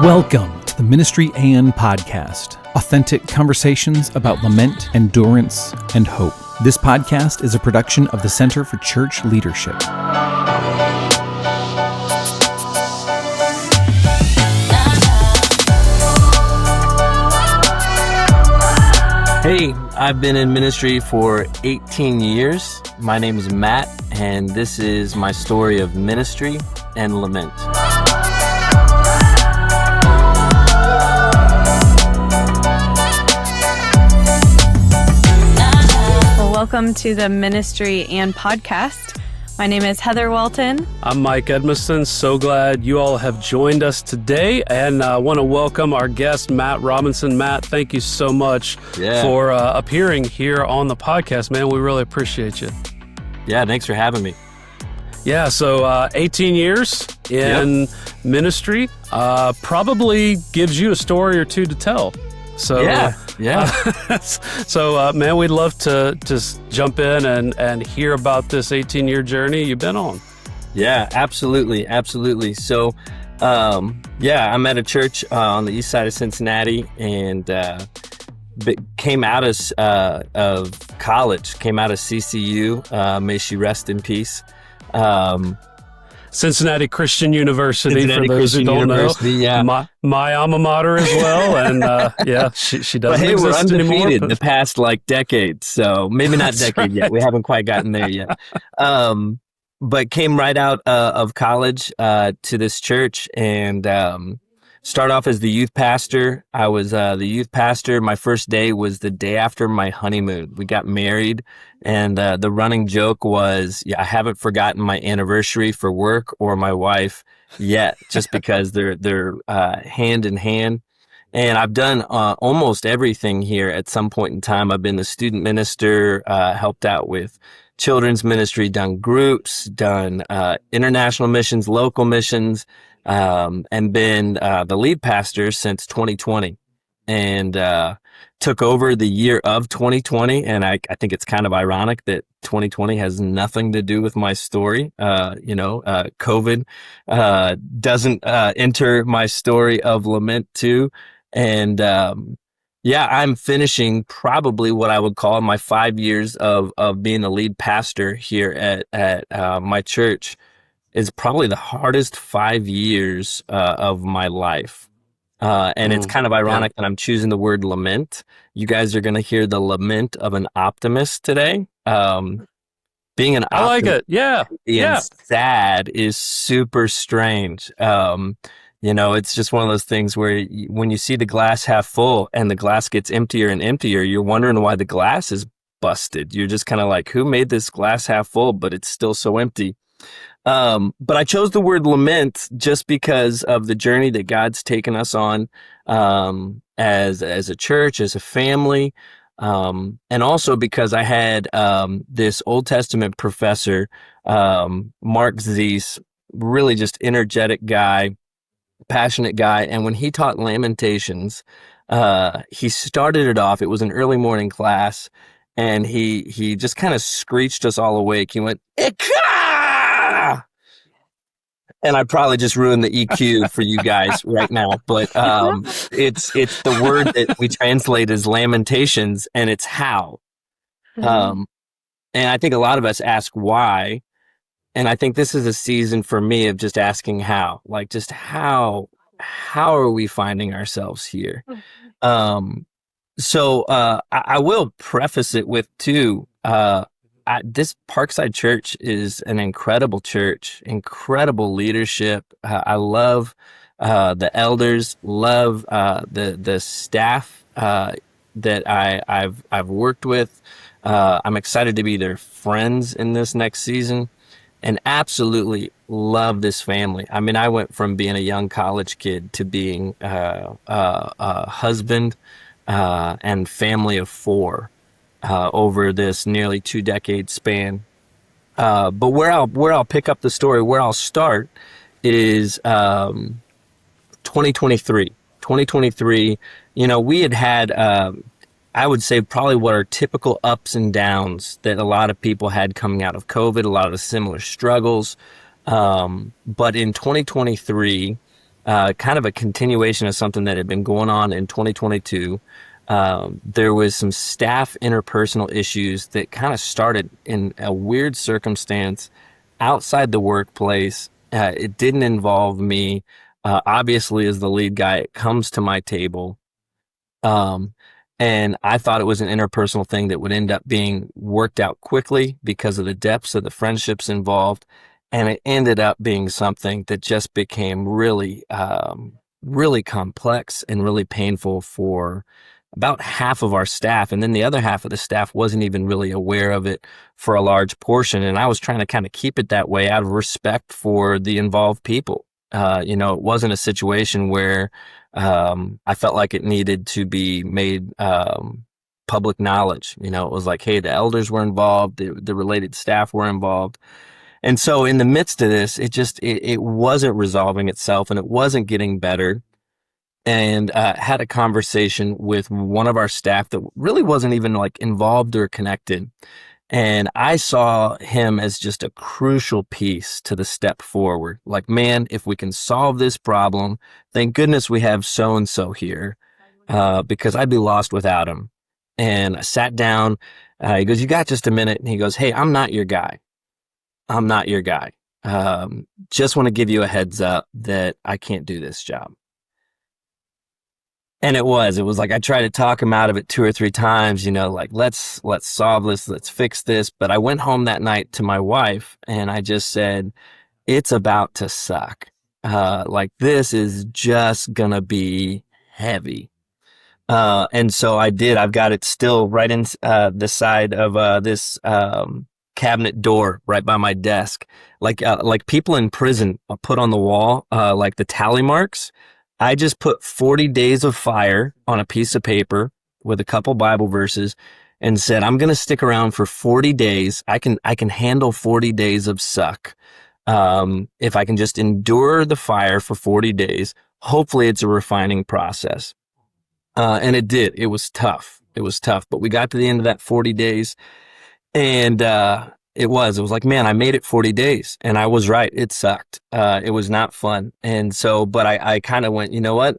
Welcome to the Ministry AN podcast, authentic conversations about lament, endurance, and hope. This podcast is a production of the Center for Church Leadership. Hey, I've been in ministry for 18 years. My name is Matt, and this is my story of ministry and lament. Welcome to the Ministry and Podcast. My name is Heather Walton. I'm Mike Edmiston. So glad you all have joined us today, and I want to welcome our guest, Matt Robinson. Matt, thank you so much for appearing here on the podcast, man. We really appreciate you. Yeah, thanks for having me. Yeah, so 18 years in ministry probably gives you a story or two to tell. So So man, we'd love to just jump in and hear about this 18-year journey you've been on. Yeah, absolutely. So I'm at a church on the east side of Cincinnati, and came out of college, came out of CCU, may she rest in peace. Cincinnati Christian University, for those who don't know. Yeah. My alma mater as well, and she doesn't but hey, exist we're undefeated anymore. the past decades, so maybe not decade yet. We haven't quite gotten there yet. But came right out of college to this church, and start off as the youth pastor. I was the youth pastor. My first day was the day after my honeymoon. We got married, and the running joke was, I haven't forgotten my anniversary for work or my wife yet, just because they're hand in hand. And I've done almost everything here at some point in time. I've been the student minister, helped out with children's ministry, done groups, done international missions, local missions, and been the lead pastor since 2020, and took over the year of 2020. And I think it's kind of ironic that 2020 has nothing to do with my story. COVID doesn't enter my story of lament too. And I'm finishing probably what I would call my 5 years of being the lead pastor here at my church. Is probably the hardest 5 years of my life. And it's kind of ironic that I'm choosing the word lament. You guys are going to hear the lament of an optimist today. Being an optimist, I like it. Yeah. Sad is super strange. It's just one of those things where when you see the glass half full and the glass gets emptier and emptier, you're wondering why the glass is busted. You're just kind of like, who made this glass half full, but it's still so empty? But I chose the word lament just because of the journey that God's taken us on, as a church, as a family. And also because I had, this Old Testament professor, Mark Zeiss, really just energetic guy, passionate guy. And when he taught Lamentations, he started it off, it was an early morning class, and he just kind of screeched us all awake. He went, and I probably just ruined the EQ for you guys right now, but it's the word that we translate as Lamentations, and it's how. And I think a lot of us ask why, and I think this is a season for me of just asking how, like just how are we finding ourselves here? So I will preface it with too. This Parkside Church is an incredible church, incredible leadership. I love the elders, love the staff that I've worked with. I'm excited to be their friends in this next season, and absolutely love this family. I mean, I went from being a young college kid to being a husband and family of four. Over this nearly 2-decade span. But where I'll pick up the story, where I'll start is 2023. 2023, we had I would say probably what are typical ups and downs that a lot of people had coming out of COVID, a lot of similar struggles. But in 2023, kind of a continuation of something that had been going on in 2022. There was some staff interpersonal issues that kind of started in a weird circumstance outside the workplace. It didn't involve me. Obviously, as the lead guy, it comes to my table. And I thought it was an interpersonal thing that would end up being worked out quickly because of the depths of the friendships involved. And it ended up being something that just became really, really complex and really painful for about half of our staff. And then the other half of the staff wasn't even really aware of it for a large portion. And I was trying to kind of keep it that way out of respect for the involved people. It wasn't a situation where I felt like it needed to be made public knowledge. It was like, hey, the elders were involved, the related staff were involved. And so in the midst of this, it wasn't resolving itself and it wasn't getting better. And had a conversation with one of our staff that really wasn't even like involved or connected. And I saw him as just a crucial piece to the step forward. Like, man, if we can solve this problem, thank goodness we have so-and-so here, because I'd be lost without him. And I sat down. He goes, you got just a minute? And he goes, hey, I'm not your guy. I'm not your guy. Just want to give you a heads up that I can't do this job. And it was like, I tried to talk him out of it 2 or 3 times, like, let's solve this, let's fix this. But I went home that night to my wife and I just said, it's about to suck. Like, this is just gonna be heavy. And so I did. I've got it still right in the side of this cabinet door right by my desk. Like people in prison put on the wall, like the tally marks. I just put 40 days of fire on a piece of paper with a couple Bible verses and said, I'm going to stick around for 40 days. I can handle 40 days of suck. If I can just endure the fire for 40 days, hopefully it's a refining process. And it did. It was tough. But we got to the end of that 40 days and, it was like, man, I made it 40 days and I was right. It sucked. It was not fun. And so, but I kind of went, you know what?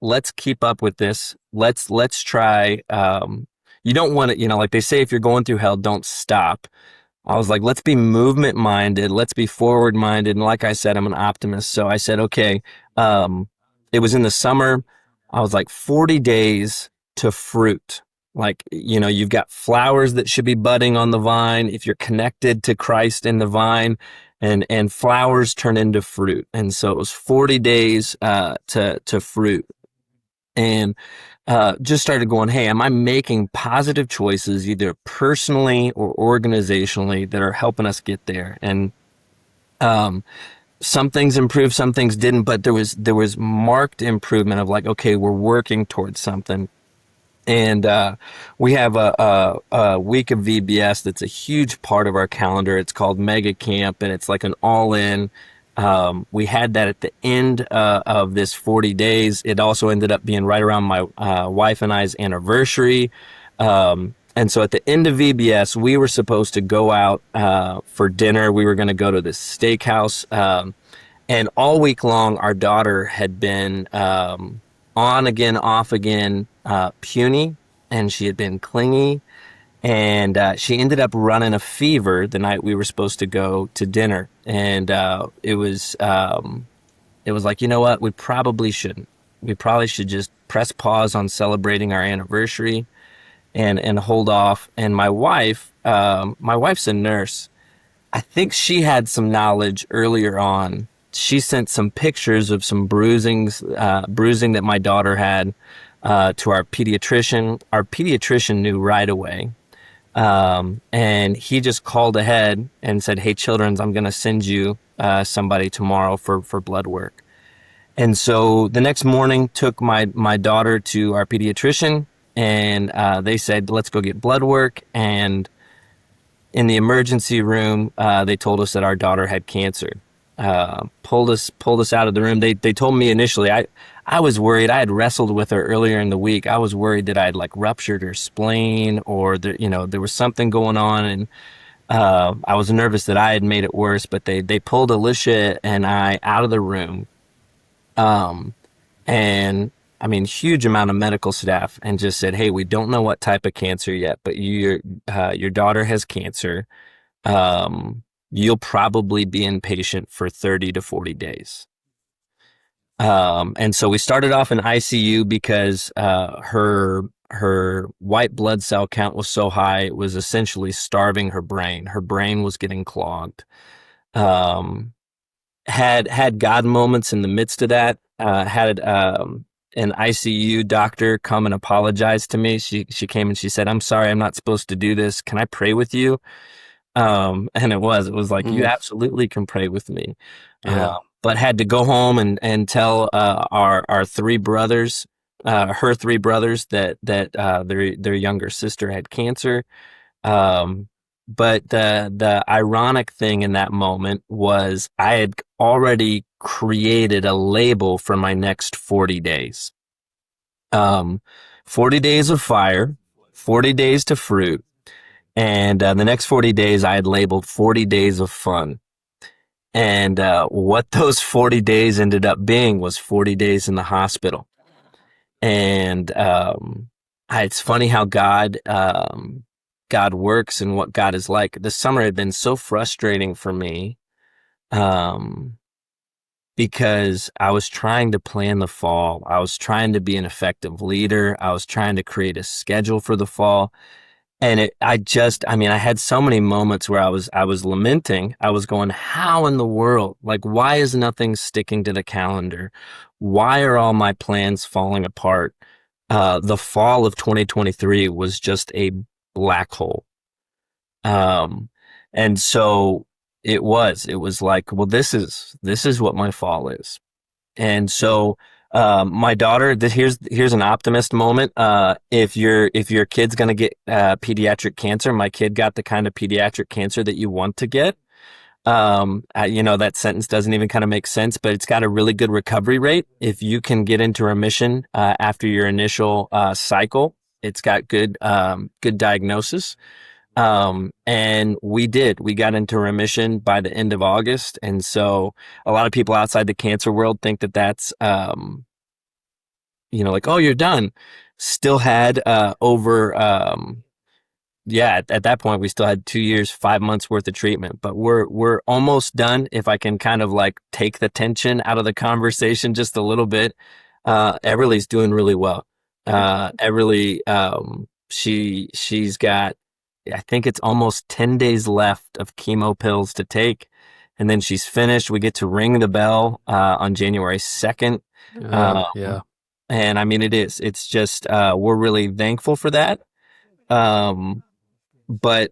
Let's keep up with this. Let's try. You don't want to, like they say, if you're going through hell, don't stop. I was like, let's be movement minded. Let's be forward minded. And like I said, I'm an optimist. So I said, okay. It was in the summer. I was like 40 days to fruit. Like, you've got flowers that should be budding on the vine if you're connected to Christ in the vine, and flowers turn into fruit. And so it was 40 days to fruit. And just started going, hey, am I making positive choices either personally or organizationally that are helping us get there? And some things improved, some things didn't, but there was marked improvement of like, okay, we're working towards something. And we have a week of VBS that's a huge part of our calendar. It's called Mega Camp, and it's like an all-in. We had that at the end of this 40 days. It also ended up being right around my wife and I's anniversary. And so at the end of VBS, we were supposed to go out for dinner. We were going to go to this steakhouse. And all week long, our daughter had been on again, off again, puny, and she had been clingy, and she ended up running a fever the night we were supposed to go to dinner. And it was like, you know what, we probably shouldn't. We probably should just press pause on celebrating our anniversary and hold off. And my wife's a nurse. I think she had some knowledge earlier on. She sent some pictures of some bruising that my daughter had to our pediatrician. Our pediatrician knew right away. And he just called ahead and said, hey, Children's, I'm going to send you somebody tomorrow for blood work. And so the next morning took my daughter to our pediatrician, and they said, let's go get blood work. And in the emergency room, they told us that our daughter had cancer. Pulled us out of the room. They told me initially, I was worried. I had wrestled with her earlier in the week. I was worried that I'd like ruptured her spleen, or there was something going on, and I was nervous that I had made it worse. But they pulled Alicia and I out of the room, And I mean, huge amount of medical staff, and just said, "Hey, we don't know what type of cancer yet, but your daughter has cancer. Um, you'll probably be inpatient for 30 to 40 days." And so we started off in ICU because her white blood cell count was so high, it was essentially starving her brain. Her brain was getting clogged. Um, had God moments in the midst of that. Had an ICU doctor come and apologize to me. She came and she said, "I'm sorry, I'm not supposed to do this. Can I pray with you?" And it was like, "You absolutely can pray with me." Yeah. But had to go home and tell our three brothers, her three brothers, that their younger sister had cancer. But the ironic thing in that moment was I had already created a label for my next 40 days. 40 days of fire, 40 days to fruit, and the next 40 days I had labeled 40 days of fun. And what those 40 days ended up being was 40 days in the hospital. And it's funny how God works and what God is like. This summer had been so frustrating for me because I was trying to plan the fall. I was trying to be an effective leader. I was trying to create a schedule for the fall. And I had so many moments where I was lamenting. I was going, how in the world? Like, why is nothing sticking to the calendar? Why are all my plans falling apart? The fall of 2023 was just a black hole. And so it was like, well, this is what my fall is. And so, my daughter, here's an optimist moment. If your kid's going to get, pediatric cancer, my kid got the kind of pediatric cancer that you want to get. That sentence doesn't even kind of make sense, but it's got a really good recovery rate. If you can get into remission, after your initial, cycle, it's got good diagnosis. And we got into remission by the end of August. And so a lot of people outside the cancer world think that that's, like, oh, you're done. Still had, over, at that point, we still had 2 years, 5 months worth of treatment, but we're almost done. If I can kind of like take the tension out of the conversation just a little bit, Everly's doing really well. Everly, she's got, I think it's almost 10 days left of chemo pills to take, and then she's finished. We get to ring the bell on January 2nd. Yeah. And I mean, it's just, we're really thankful for that. But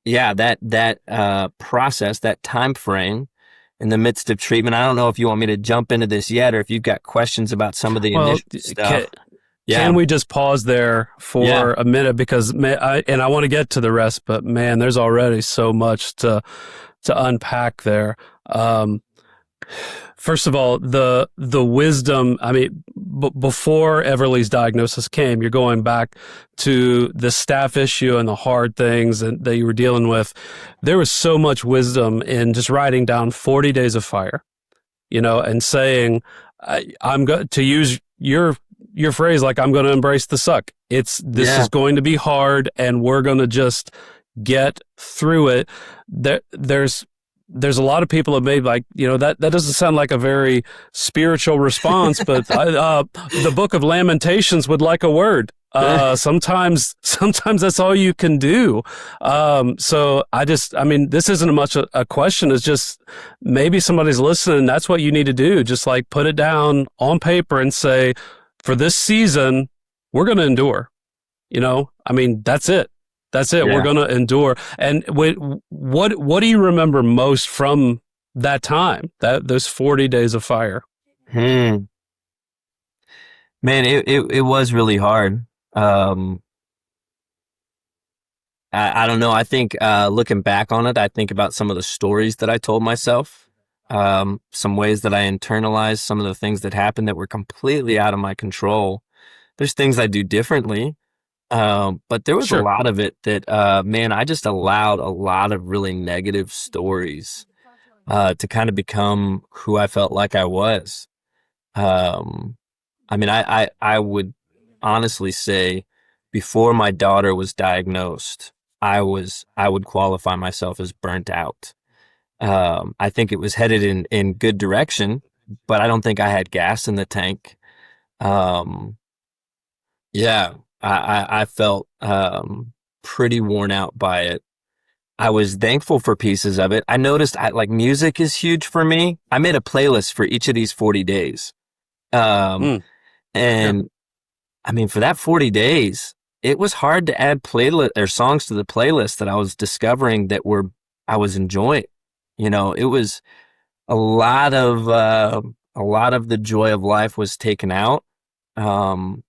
yeah, that process, that time frame in the midst of treatment, I don't know if you want me to jump into this yet, or if you've got questions about some of the initial stuff. Can we just pause there for a minute, because I want to get to the rest, but man, there's already so much to unpack there. First of all, the wisdom. I mean, before Everly's diagnosis came, you're going back to the staff issue and the hard things that you were dealing with. There was so much wisdom in just writing down 40 days of fire, and saying, I'm going to use your phrase, like, I'm going to embrace the suck. This is going to be hard, and we're going to just get through it. There's a lot of people that may like, that doesn't sound like a very spiritual response, but the book of Lamentations would like a word. Sometimes that's all you can do. So this isn't much a question. It's just, maybe somebody's listening. That's what you need to do. Just like put it down on paper and say, for this season, we're going to endure. That's it. That's it. Yeah. We're going to endure. And what do you remember most from that time, those 40 days of fire? Man, it was really hard. I don't know. I think, looking back on it, I think about some of the stories that I told myself. Some ways that I internalized some of the things that happened that were completely out of my control. There's things I do differently. But there was a lot of it that, I just allowed a lot of really negative stories, to kind of become who I felt like I was. I mean, I would honestly say before my daughter was diagnosed, I would qualify myself as burnt out. I think it was headed in good direction, but I don't think I had gas in the tank. Um, yeah, I felt pretty worn out by it. I was thankful for pieces of it. I noticed like music is huge for me. I made a playlist for each of these 40 days. Um, Mm, yeah. and I mean, for that 40 days, it was hard to add playlist or songs to the playlist that I was discovering that I was enjoying. It was a lot of the joy of life was taken out. Um,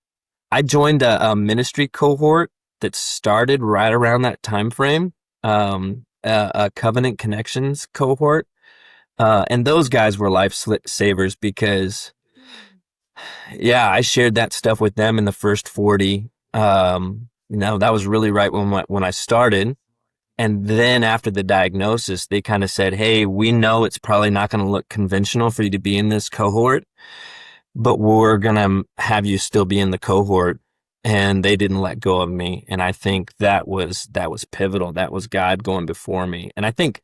I joined a ministry cohort that started right around that time frame, a Covenant Connections cohort. And those guys were savers because, yeah, I shared that stuff with them in the first 40. That was really right when I started. And then after the diagnosis, they kind of said, hey, we know it's probably not going to look conventional for you to be in this cohort, but we're going to have you still be in the cohort. And they didn't let go of me. And I think that was pivotal. That was God going before me. And I think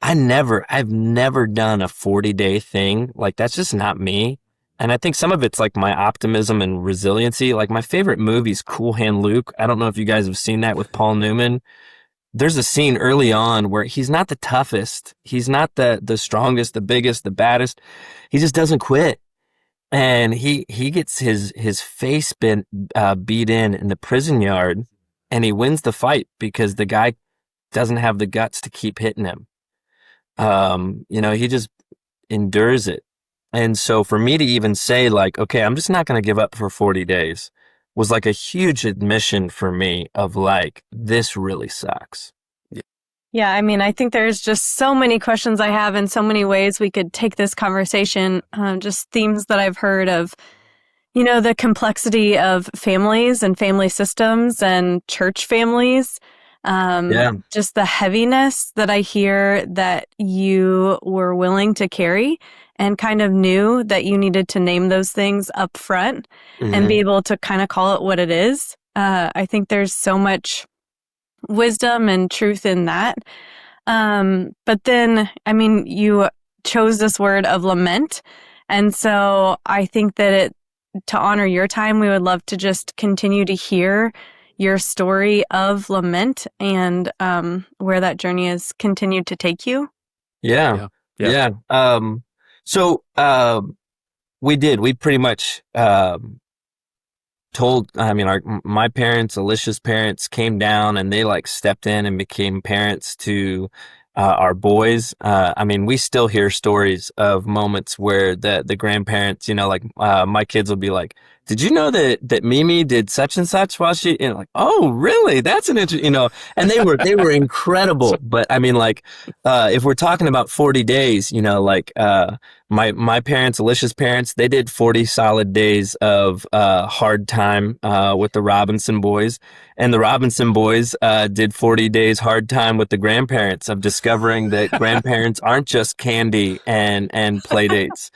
I've never done a 40-day thing. Like, that's just not me. And I think some of it's like my optimism and resiliency. Like, my favorite movie is Cool Hand Luke. I don't know if you guys have seen that with Paul Newman. There's a scene early on where he's not the toughest. He's not the strongest, the biggest, the baddest. He just doesn't quit. And he gets his face beat in the prison yard, and he wins the fight because the guy doesn't have the guts to keep hitting him. He just endures it. And so for me to even say like, okay, I'm just not going to give up for 40 days was like a huge admission for me of like, this really sucks. Yeah, I mean, I think there's just so many questions I have and so many ways we could take this conversation, just themes that I've heard of, the complexity of families and family systems and church families. Just the heaviness that I hear that you were willing to carry and kind of knew that you needed to name those things up front and be able to kind of call it what it is. I think there's so much wisdom and truth in that. But then, I mean, you chose this word of lament. And so I think that to honor your time, we would love to just continue to hear your story of lament and where that journey has continued to take you. Yeah. So we pretty much my parents, Alicia's parents came down and they like stepped in and became parents to our boys. We still hear stories of moments where the grandparents, my kids will be like, did you know that Mimi did such and such while she, like, oh, really? That's an interesting, and they were incredible. But if we're talking about 40 days, my parents, Alicia's parents, they did 40 solid days of hard time with the Robinson boys. And the Robinson boys did 40 days hard time with the grandparents of discovering that grandparents aren't just candy and play dates.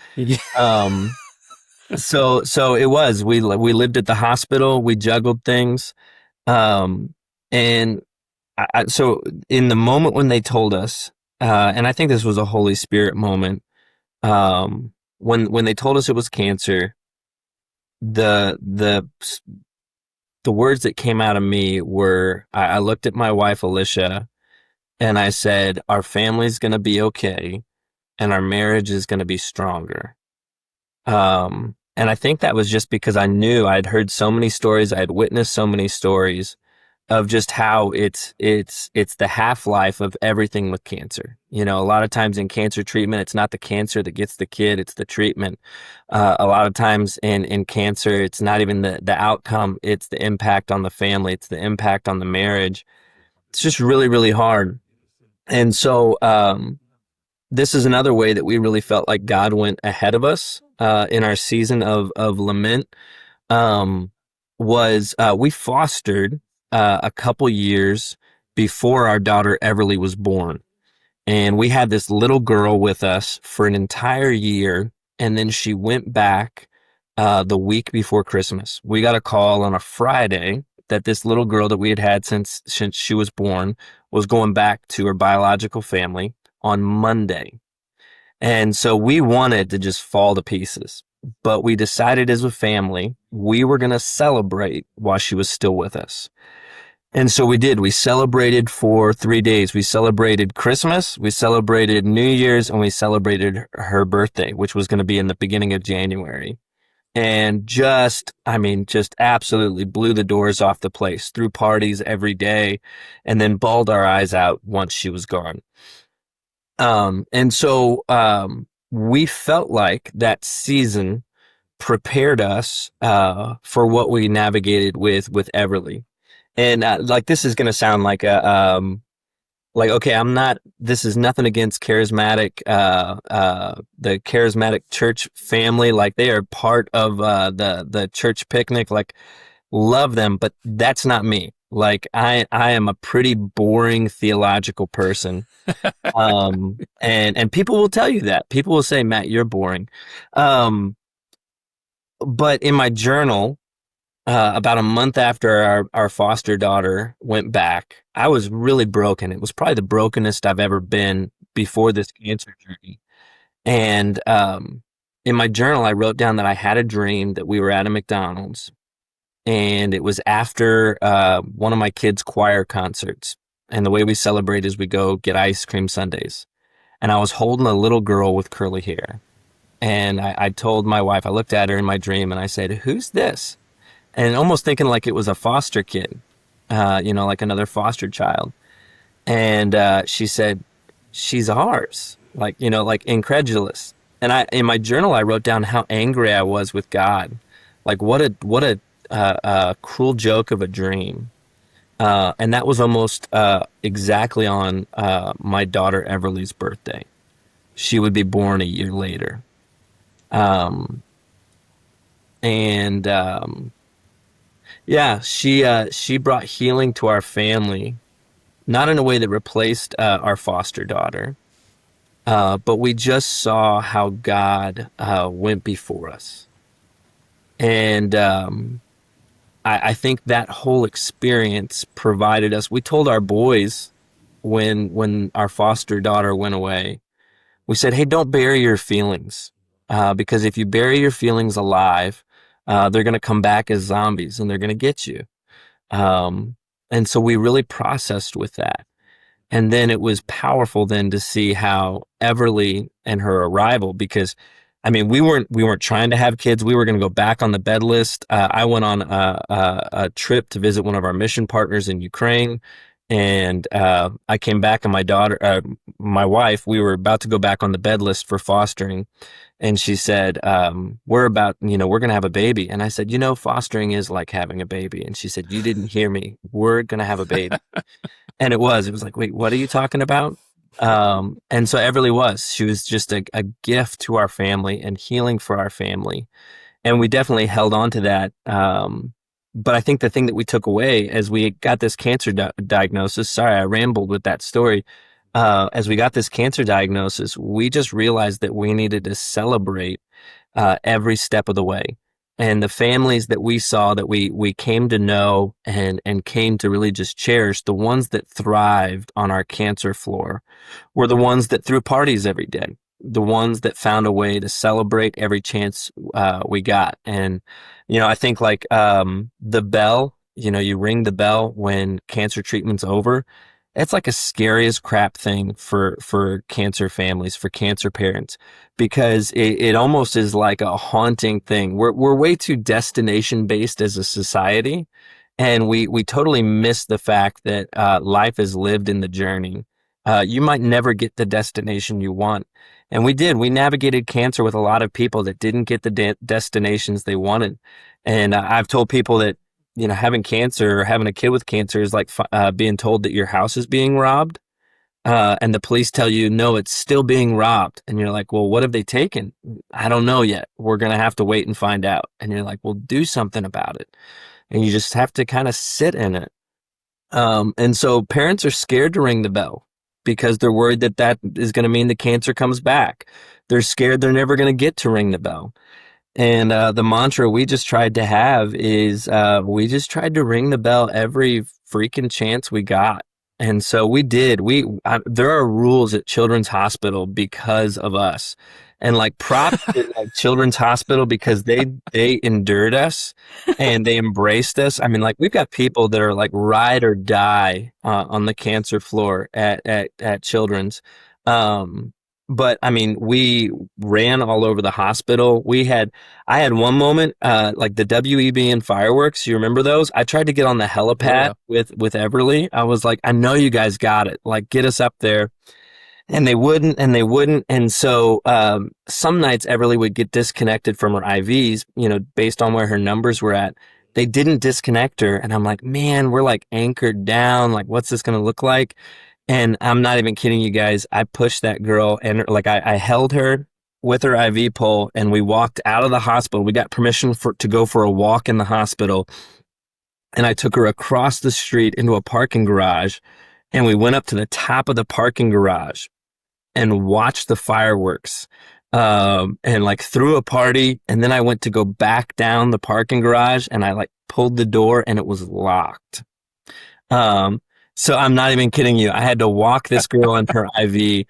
So it was, we lived at the hospital, we juggled things. And so in the moment when they told us, and I think this was a Holy Spirit moment, when they told us it was cancer, the words that came out of me were, I looked at my wife, Alicia, and I said, our family's going to be okay and our marriage is going to be stronger. And I think that was just because I knew I'd heard so many stories. I had witnessed so many stories of just how it's the half-life of everything with cancer. A lot of times in cancer treatment, it's not the cancer that gets the kid, it's the treatment. A lot of times in cancer, it's not even the outcome, it's the impact on the family, it's the impact on the marriage. It's just really, really hard. And so this is another way that we really felt like God went ahead of us in our season of lament, was we fostered a couple years before our daughter Everly was born. And we had this little girl with us for an entire year. And then she went back the week before Christmas. We got a call on a Friday that this little girl that we had had since she was born was going back to her biological family on Monday. And so we wanted to just fall to pieces, but we decided as a family, we were going to celebrate while she was still with us. And so we did. We celebrated for 3 days. We celebrated Christmas, we celebrated New Year's, and we celebrated her birthday, which was going to be in the beginning of January. And just absolutely blew the doors off the place, threw parties every day, and then bawled our eyes out once she was gone. And so we felt like that season prepared us for what we navigated with Everly. And like, this is going to sound like okay, this is nothing against charismatic, the charismatic church family. Like, they are part of the church picnic, like, love them, but that's not me. Like, I am a pretty boring theological person. And people will tell you that. People will say, Matt, you're boring. But in my journal, about a month after our foster daughter went back, I was really broken. It was probably the brokenest I've ever been before this cancer journey. And in my journal, I wrote down that I had a dream that we were at a McDonald's, and it was after one of my kids' choir concerts. And the way we celebrate is we go get ice cream sundaes. And I was holding a little girl with curly hair. And I told my wife, I looked at her in my dream and I said, "Who's this?" And almost thinking like it was a foster kid, like another foster child. And she said, "She's ours," like incredulous. And in my journal, I wrote down how angry I was with God. Like, what a cruel joke of a dream. And that was almost exactly on my daughter Everly's birthday. She would be born a year later. She brought healing to our family, not in a way that replaced our foster daughter, but we just saw how God went before us. And I think that whole experience provided us. We told our boys when our foster daughter went away, we said, "Hey, don't bury your feelings, because if you bury your feelings alive, they're going to come back as zombies and they're going to get you." And so we really processed with that. And then it was powerful then to see how Everly and her arrival, because we weren't trying to have kids. We were going to go back on the bed list. I went on a trip to visit one of our mission partners in Ukraine, and I came back, and my wife, we were about to go back on the bed list for fostering, and she said, we're going to have a baby. And I said, fostering is like having a baby. And she said, "You didn't hear me. We're going to have a baby." And it was like, "Wait, what are you talking about?" And so Everly she was just a gift to our family and healing for our family. And we definitely held on to that. But I think the thing that we took away as we got this cancer diagnosis, sorry, I rambled with that story. As we got this cancer diagnosis, we just realized that we needed to celebrate every step of the way. And the families that we saw, that we came to know and came to really just cherish, the ones that thrived on our cancer floor were the ones that threw parties every day, the ones that found a way to celebrate every chance we got. And, I think like the bell, you ring the bell when cancer treatment's over. It's like a scary as crap thing for cancer families, for cancer parents, because it almost is like a haunting thing. We're way too destination based as a society, and we totally miss the fact that life is lived in the journey. You might never get the destination you want, and we did. We navigated cancer with a lot of people that didn't get the destinations they wanted, and I've told people that having cancer or having a kid with cancer is like being told that your house is being robbed, and the police tell you, "No, it's still being robbed." And you're like, "Well, what have they taken?" "I don't know yet. We're going to have to wait and find out." And you're like, "Well, do something about it." And you just have to kind of sit in it. And so parents are scared to ring the bell. because they're worried that that is going to mean the cancer comes back. They're scared they're never going to get to ring the bell. And the mantra we just tried to have is we just tried to ring the bell every freaking chance we got. And so we did. There are rules at Children's Hospital because of us. And like props to like Children's Hospital because they endured us and they embraced us. I mean, like we've got people that are like ride or die on the cancer floor at Children's. But I mean, we ran all over the hospital. I had one moment, like the WEB and fireworks. You remember those? I tried to get on the helipad with Everly. I was like, I know you guys got it. Like, get us up there. And they wouldn't. And so some nights Everly would get disconnected from her IVs, based on where her numbers were at. They didn't disconnect her. And I'm like, man, we're like anchored down. Like, what's this going to look like? And I'm not even kidding you guys. I pushed that girl and like I held her with her IV pole and we walked out of the hospital. We got permission to go for a walk in the hospital. And I took her across the street into a parking garage and we went up to the top of the parking garage and watched the fireworks and like threw a party. And then I went to go back down the parking garage and I like pulled the door and it was locked. So I'm not even kidding you. I had to walk this girl in her IV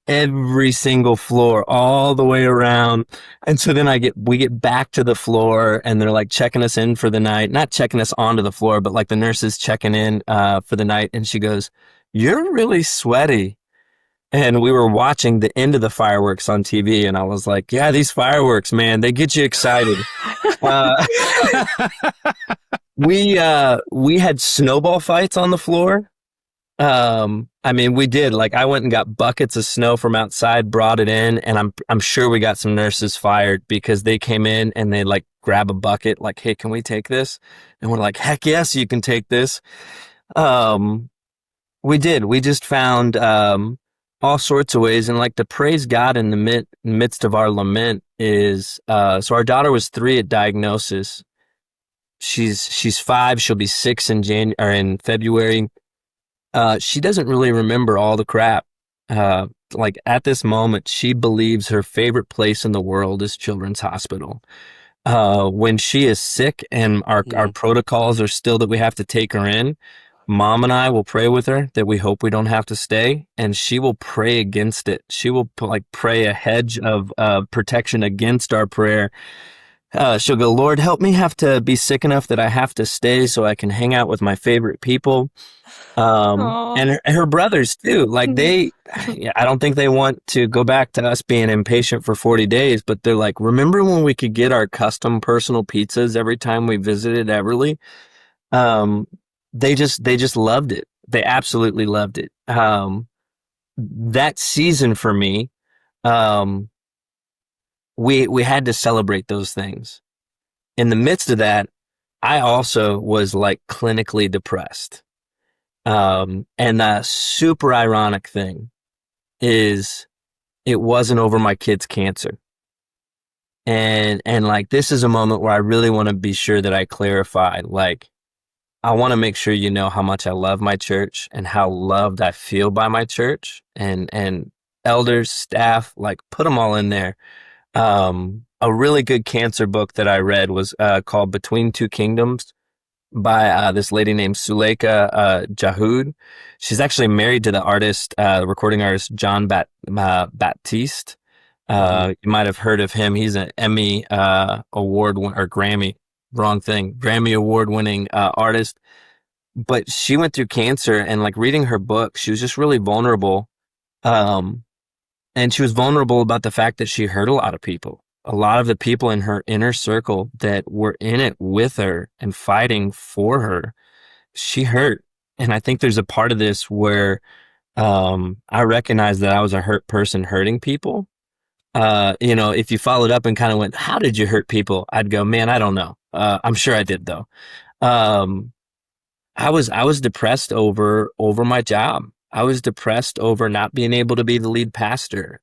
every single floor all the way around. And so then we get back to the floor and they're like checking us in for the night, not checking us onto the floor, but like the nurses checking in for the night. And she goes, "You're really sweaty." And we were watching the end of the fireworks on TV. And I was like, yeah, these fireworks, man, they get you excited. We had snowball fights on the floor. I mean, we did. Like, I went and got buckets of snow from outside, brought it in, and I'm sure we got some nurses fired because they came in and they like grab a bucket, like, "Hey, can we take this?" And we're like, "Heck yes, you can take this." We did. We just found all sorts of ways, and like to praise God in the midst of our lament is so our daughter was 3 at diagnosis. She's 5. She'll be 6 in February. She doesn't really remember all the crap. Like at this moment, she believes her favorite place in the world is Children's Hospital. When she is sick and our protocols are still that we have to take her in, Mom and I will pray with her that we hope we don't have to stay, and she will pray against it. She will pray a hedge of protection against our prayer. She'll go, "Lord, help me have to be sick enough that I have to stay so I can hang out with my favorite people." And her brothers too. Like I don't think they want to go back to us being impatient for 40 days, but they're like, "Remember when we could get our custom personal pizzas every time we visited Everly?" They just loved it. They absolutely loved it. That season for me, we had to celebrate those things. In the midst of that, I also was like clinically depressed. And the super ironic thing is it wasn't over my kid's cancer. And like, this is a moment where I really want to be sure that I clarify, like, I want to make sure you know how much I love my church and how loved I feel by my church and elders, staff, like put them all in there. A really good cancer book that I read was called Between Two Kingdoms by this lady named Suleika Jahoud. She's actually married to the artist, recording artist John Baptiste. You might have heard of him. He's an Emmy award or Grammy. Wrong thing. Grammy award-winning artist. But she went through cancer, and like reading her book, she was just really vulnerable. And she was vulnerable about the fact that she hurt a lot of people. A lot of the people in her inner circle that were in it with her and fighting for her, she hurt. And I think there's a part of this where I recognized that I was a hurt person hurting people. If you followed up and kind of went, "How did you hurt people?" I'd go, "Man, I don't know. I'm sure I did though." I was depressed over my job. I was depressed over not being able to be the lead pastor.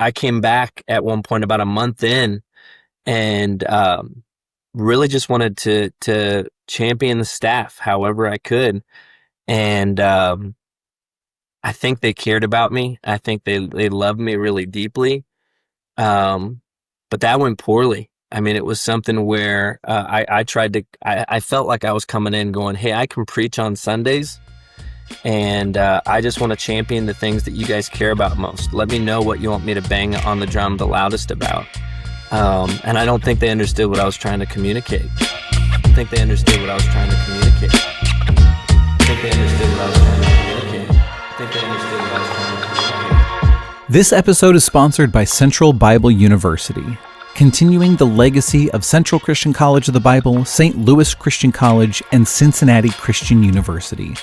I came back at one point about a month in and really just wanted to champion the staff however I could. And I think they cared about me. I think they loved me really deeply. But that went poorly. I mean, it was something where I felt like I was coming in going, hey, I can preach on Sundays, and I just want to champion the things that you guys care about most. Let me know what you want me to bang on the drum the loudest about. And I don't think they understood what I was trying to communicate. I think they understood what I was trying to communicate. I think they understood what I was trying to communicate. I think they understood what I was trying to communicate. This episode is sponsored by Central Bible University, continuing the legacy of Central Christian College of the Bible, St. Louis Christian College, and Cincinnati Christian University.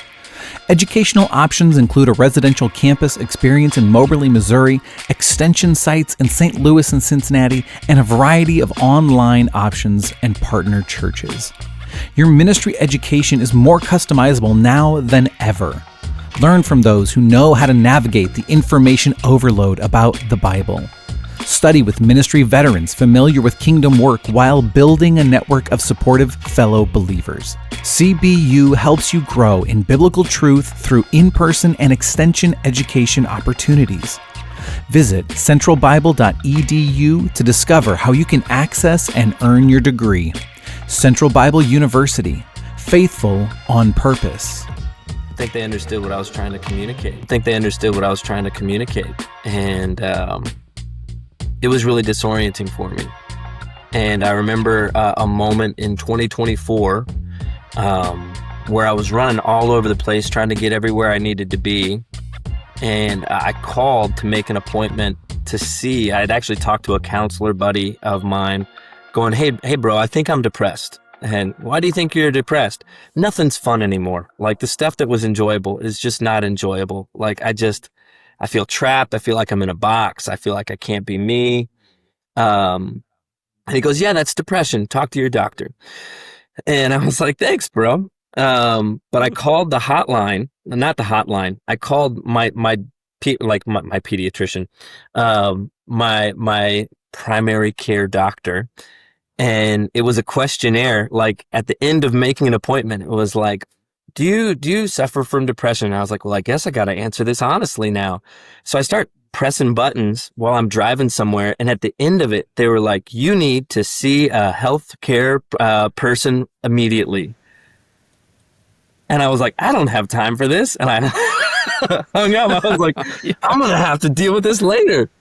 Educational options include a residential campus experience in Moberly, Missouri, extension sites in St. Louis and Cincinnati, and a variety of online options and partner churches. Your ministry education is more customizable now than ever. Learn from those who know how to navigate the information overload about the Bible. Study with ministry veterans familiar with kingdom work while building a network of supportive fellow believers. CBU helps you grow in biblical truth through in-person and extension education opportunities. Visit centralbible.edu to discover how you can access and earn your degree. Central Bible University, faithful on purpose. I think they understood what I was trying to communicate. And it was really disorienting for me. And I remember a moment in 2024 where I was running all over the place trying to get everywhere I needed to be. And I called to make an appointment to see. I had actually talked to a counselor buddy of mine going, hey bro, I think I'm depressed. And why do you think you're depressed? Nothing's fun anymore. Like, the stuff that was enjoyable is just not enjoyable. Like, I feel trapped. I feel like I'm in a box. I feel like I can't be me. And he goes, yeah, that's depression. Talk to your doctor. And I was like, thanks, bro. But I called the hotline, not the hotline. I called my pediatrician, my primary care doctor. And it was a questionnaire. Like, at the end of making an appointment, it was like, do you suffer from depression? And I was like, well, I guess I got to answer this honestly now. So I start pressing buttons while I'm driving somewhere. And at the end of it, they were like, you need to see a healthcare person immediately. And I was like, I don't have time for this. And I hung up. I was like, I'm going to have to deal with this later.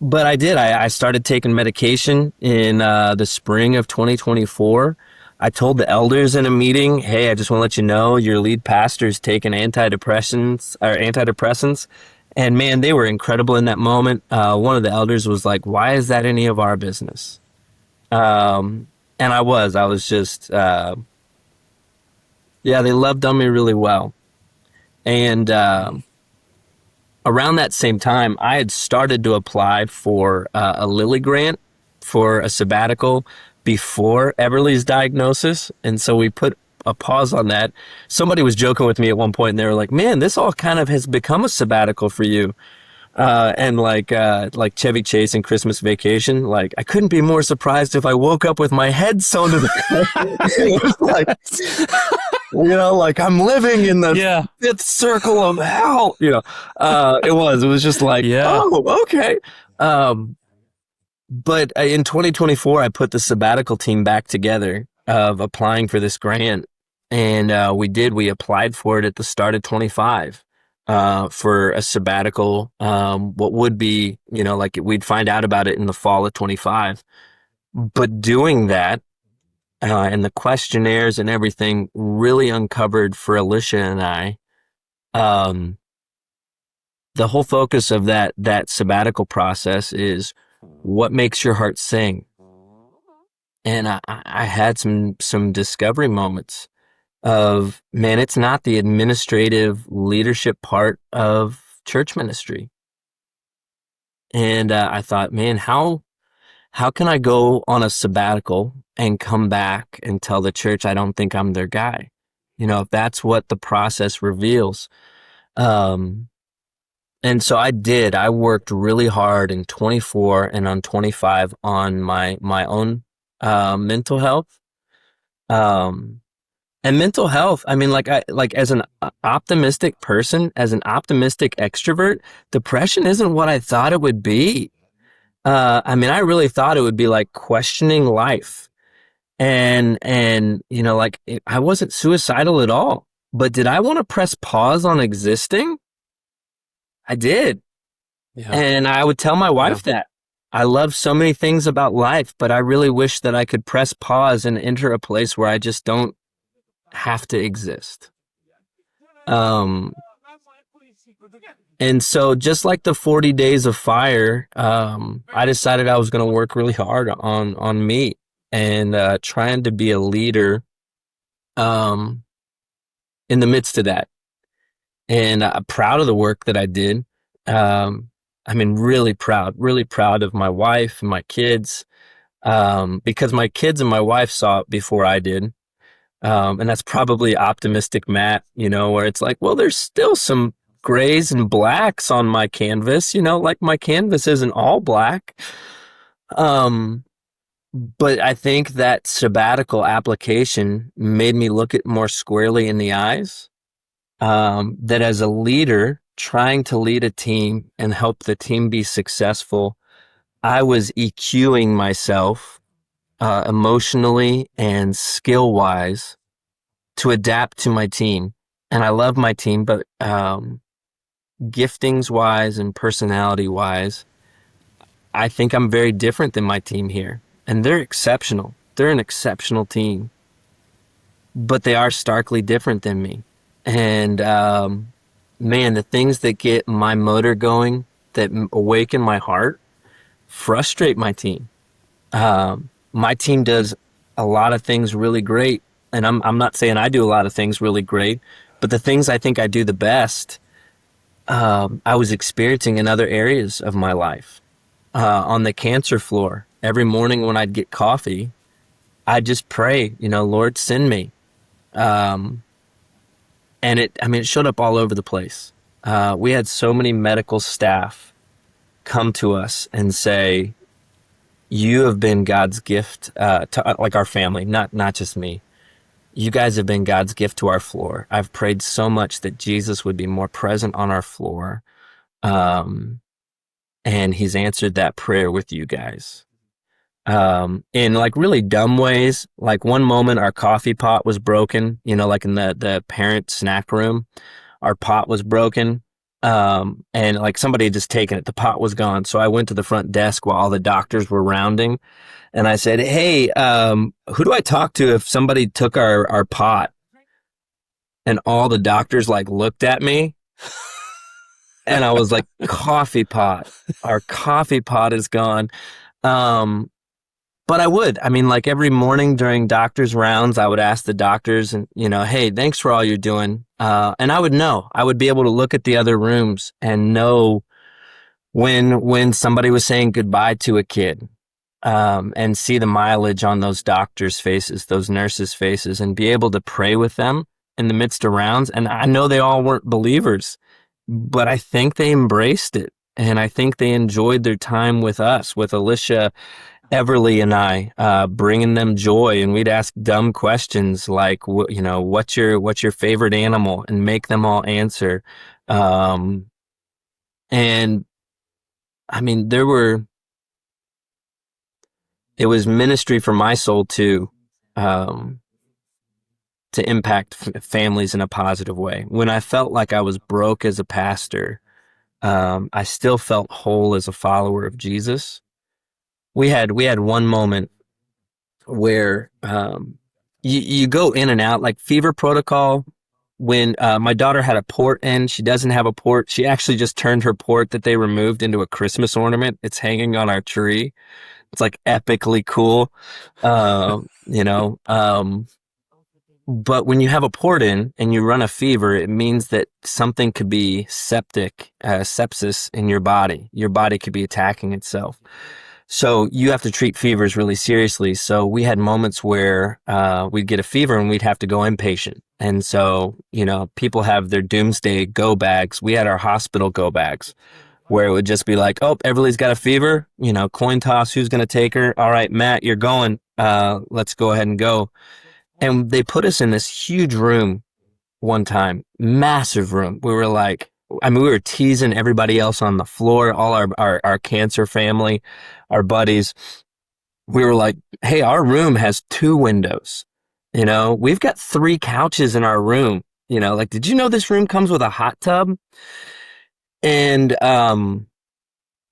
But I did. I started taking medication in the spring of 2024. I told the elders in a meeting, hey, I just want to let you know your lead pastor's taking antidepressants. And man, they were incredible in that moment. One of the elders was like, why is that any of our business? And I was just, they loved on me really well. And around that same time, I had started to apply for a Lilly grant for a sabbatical before Everly's diagnosis. And so we put a pause on that. Somebody was joking with me at one point, and they were like, man, this all kind of has become a sabbatical for you. And like Chevy Chase in Christmas Vacation, like, I couldn't be more surprised if I woke up with my head sewn to the it was like, like I'm living in the fifth circle of hell. It was just like, oh, okay. But in 2024, I put the sabbatical team back together of applying for this grant. And we applied for it at the start of 25 for a sabbatical. What would be, we'd find out about it in the fall of 25. But doing that and the questionnaires and everything really uncovered for Alicia and I, the whole focus of that sabbatical process is, what makes your heart sing? And I had some discovery moments of, man, it's not the administrative leadership part of church ministry. And I thought, man, how can I go on a sabbatical and come back and tell the church I don't think I'm their guy? If that's what the process reveals. And so I did. I worked really hard in 24 and on 25 on my own mental health. And mental health. I mean, like as an optimistic person, as an optimistic extrovert, depression isn't what I thought it would be. I mean, I really thought it would be like questioning life. And like I wasn't suicidal at all. But did I want to press pause on existing? I did. Yeah. And I would tell my wife that. I love so many things about life, but I really wish that I could press pause and enter a place where I just don't have to exist. And so just like the 40 days of fire, I decided I was going to work really hard on me and trying to be a leader in the midst of that. And I'm proud of the work that I did. I mean, really proud of my wife and my kids, because my kids and my wife saw it before I did. And that's probably optimistic Matt, where it's like, well, there's still some grays and blacks on my canvas, like my canvas isn't all black. But I think that sabbatical application made me look it more squarely in the eyes, that as a leader trying to lead a team and help the team be successful, I was EQing myself emotionally and skill-wise to adapt to my team. And I love my team, but giftings-wise and personality-wise, I think I'm very different than my team here. And they're exceptional. They're an exceptional team. But they are starkly different than me. And man, the things that get my motor going, that awaken my heart, frustrate my team. My team does a lot of things really great, and I'm not saying I do a lot of things really great, but the things I think I do the best, I was experiencing in other areas of my life. On the cancer floor, every morning when I'd get coffee, I'd just pray, Lord, send me. And it showed up all over the place. We had so many medical staff come to us and say, you have been God's gift to like our family, not just me. You guys have been God's gift to our floor. I've prayed so much that Jesus would be more present on our floor. And he's answered that prayer with you guys. In like really dumb ways. Like one moment our coffee pot was broken, like in the parent snack room, our pot was broken. And like somebody had just taken it. The pot was gone. So I went to the front desk while all the doctors were rounding. And I said, hey, who do I talk to if somebody took our pot? And all the doctors like looked at me. And I was like, coffee pot. Our coffee pot is gone. But I mean, like every morning during doctors' rounds, I would ask the doctors and, hey, thanks for all you're doing. And I would be able to look at the other rooms and know when somebody was saying goodbye to a kid, and see the mileage on those doctors' faces, those nurses' faces, and be able to pray with them in the midst of rounds. And I know they all weren't believers, but I think they embraced it. And I think they enjoyed their time with us, with Alicia, Everly, and I, bringing them joy. And we'd ask dumb questions like, what's your favorite animal, and make them all answer. And I mean, it was ministry for my soul too, to impact families in a positive way. When I felt like I was broke as a pastor, I still felt whole as a follower of Jesus. We had one moment where you go in and out, like fever protocol. When my daughter had a port in, she doesn't have a port. She actually just turned her port that they removed into a Christmas ornament. It's hanging on our tree. It's like epically cool, But when you have a port in and you run a fever, it means that something could be sepsis in your body. Your body could be attacking itself. So you have to treat fevers really seriously. So we had moments where we'd get a fever and we'd have to go inpatient. And so, people have their doomsday go bags. We had our hospital go bags where it would just be like, oh, Everly's got a fever, coin toss, who's going to take her? All right, Matt, you're going. Let's go ahead and go. And they put us in this huge room one time, massive room. We were like, I mean, we were teasing everybody else on the floor, all our cancer family, our buddies. We were like, hey, our room has 2 windows. You know, we've got 3 couches in our room. You know, like, did you know this room comes with a hot tub? And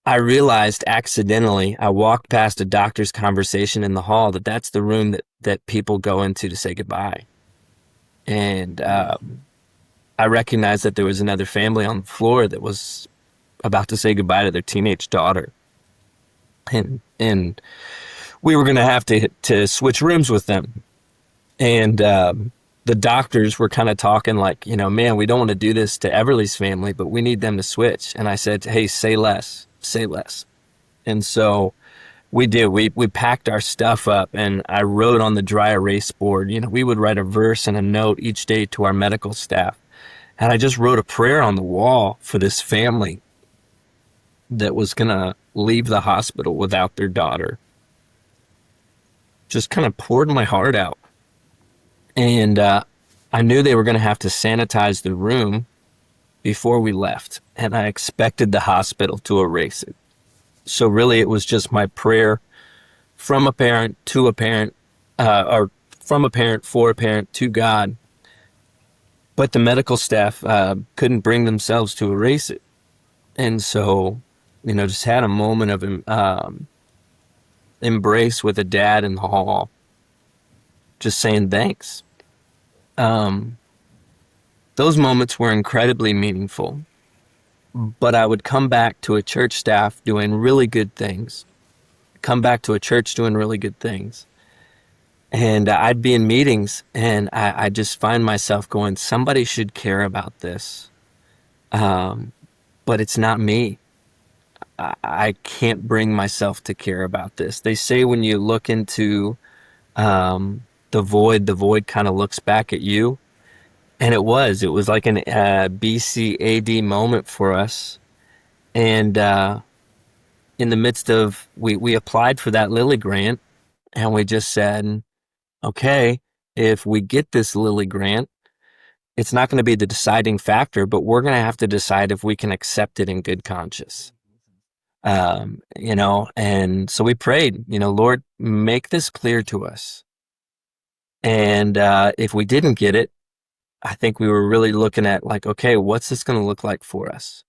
I realized accidentally, I walked past a doctor's conversation in the hall that's the room that people go into to say goodbye. And I recognized that there was another family on the floor that was about to say goodbye to their teenage daughter. And we were going to have to switch rooms with them. And the doctors were kind of talking like, you know, man, we don't want to do this to Everly's family, but we need them to switch. And I said, hey, say less. And so we did. We packed our stuff up, and I wrote on the dry erase board. You know, we would write a verse and a note each day to our medical staff. And I just wrote a prayer on the wall for this family that was going to leave the hospital without their daughter. Just kind of poured my heart out. And I knew they were going to have to sanitize the room before we left. And I expected the hospital to erase it. So really, it was just my prayer from a parent to a parent, or from a parent for a parent to God. But the medical staff couldn't bring themselves to erase it. And so, you know, just had a moment of embrace with a dad in the hall, just saying thanks. Those moments were incredibly meaningful. But I would come back to a church staff doing really good things, come back to a church doing really good things. And I'd be in meetings, and I just find myself going, somebody should care about this. But it's not me. I can't bring myself to care about this. They say when you look into the void kind of looks back at you. And it was like an BC AD moment for us. And in the midst of, we applied for that Lilly grant, and we just said, okay, if we get this Lilly grant, it's not going to be the deciding factor, but we're going to have to decide if we can accept it in good conscience. You know, and so we prayed, you know, Lord, make this clear to us. And if we didn't get it, I think we were really looking at like, okay, what's this going to look like for us?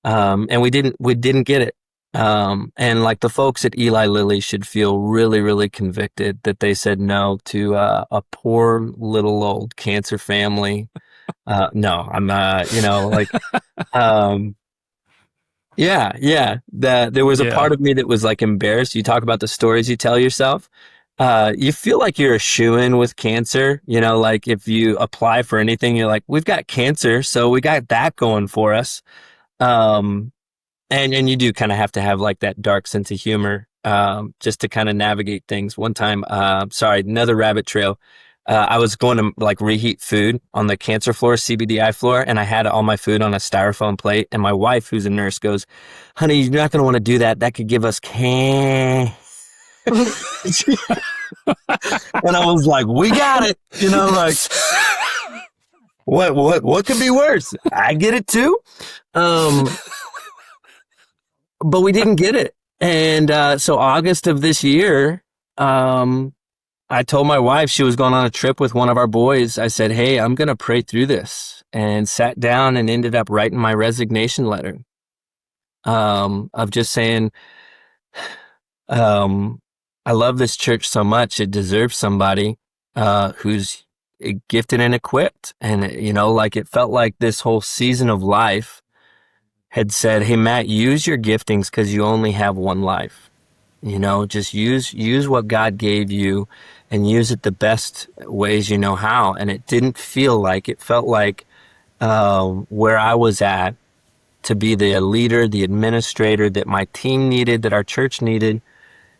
And we didn't get it. And like the folks at Eli Lilly should feel really, really convicted that they said no to a poor little old cancer family. No, I'm not, you know, like, yeah. There was a part of me that was like embarrassed. You talk about the stories you tell yourself. You feel like you're a shoo-in with cancer, you know, like if you apply for anything, you're like, we've got cancer, so we got that going for us. And you do kind of have to have like that dark sense of humor, just to kind of navigate things. One time, another rabbit trail. I was going to like reheat food on the cancer floor, CBDI floor, and I had all my food on a styrofoam plate. And my wife, who's a nurse, goes, honey, you're not going to want to do that. That could give us cancer. And I was like, we got it, you know, like what could be worse? I get it too. But we didn't get it. And so August of this year, I told my wife, she was going on a trip with one of our boys. I said, hey, I'm going to pray through this, and sat down and ended up writing my resignation letter, of just saying, I love this church so much. It deserves somebody who's gifted and equipped. And, you know, like it felt like this whole season of life had said, hey, Matt, use your giftings because you only have one life. You know, just use what God gave you and use it the best ways you know how. And it didn't feel like, it felt like where I was at to be the leader, the administrator that my team needed, that our church needed,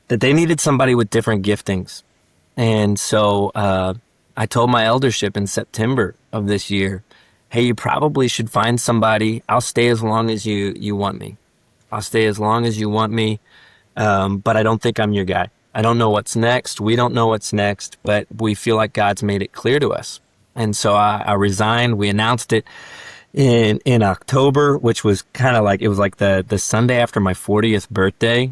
that they needed somebody with different giftings. And so I told my eldership in September of this year, hey, you probably should find somebody. I'll stay as long as you want me. I'll stay as long as you want me, but I don't think I'm your guy. I don't know what's next. We don't know what's next, but we feel like God's made it clear to us. And so I resigned. We announced it in October, which was kind of like, it was like the Sunday after my 40th birthday.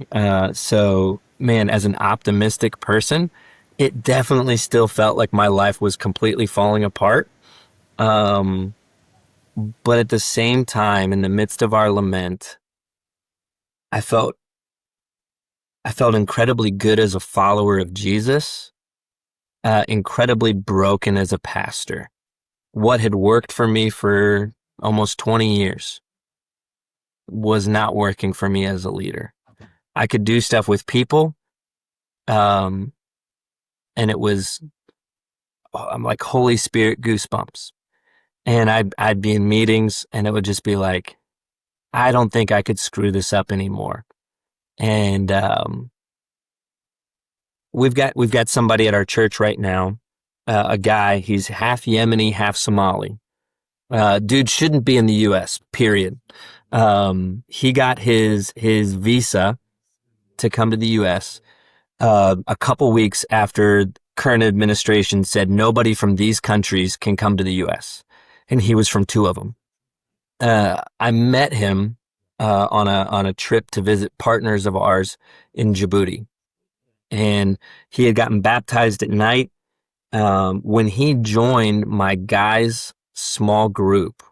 So man, as an optimistic person, it definitely still felt like my life was completely falling apart. But at the same time, in the midst of our lament, I felt incredibly good as a follower of Jesus, incredibly broken as a pastor. What had worked for me for almost 20 years was not working for me as a leader. I could do stuff with people, and it was, I'm like Holy Spirit goosebumps. And I'd be in meetings, and it would just be like, I don't think I could screw this up anymore. And we've got somebody at our church right now, a guy. He's half Yemeni, half Somali. Dude shouldn't be in the U.S. Period. He got his visa to come to the U.S. A couple weeks after current administration said nobody from these countries can come to the U.S. And he was from two of them. I met him on a trip to visit partners of ours in Djibouti, and he had gotten baptized at night. When he joined my guys' small group,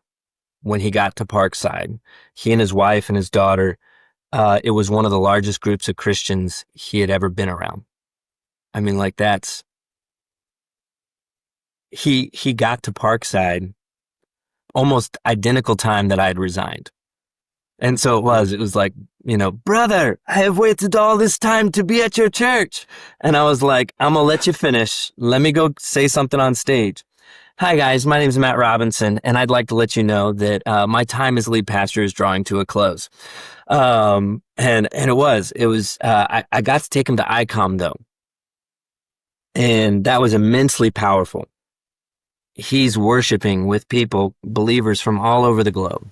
when he got to Parkside, he and his wife and his daughter, it was one of the largest groups of Christians he had ever been around. I mean, like he got to Parkside almost identical time that I had resigned. And so it was like, brother, I have waited all this time to be at your church. And I was like, I'm going to let you finish. Let me go say something on stage. Hi guys, my name is Matt Robinson, and I'd like to let you know that my time as lead pastor is drawing to a close. And it was, I got to take him to ICOM though. And that was immensely powerful. He's worshiping with people, believers from all over the globe.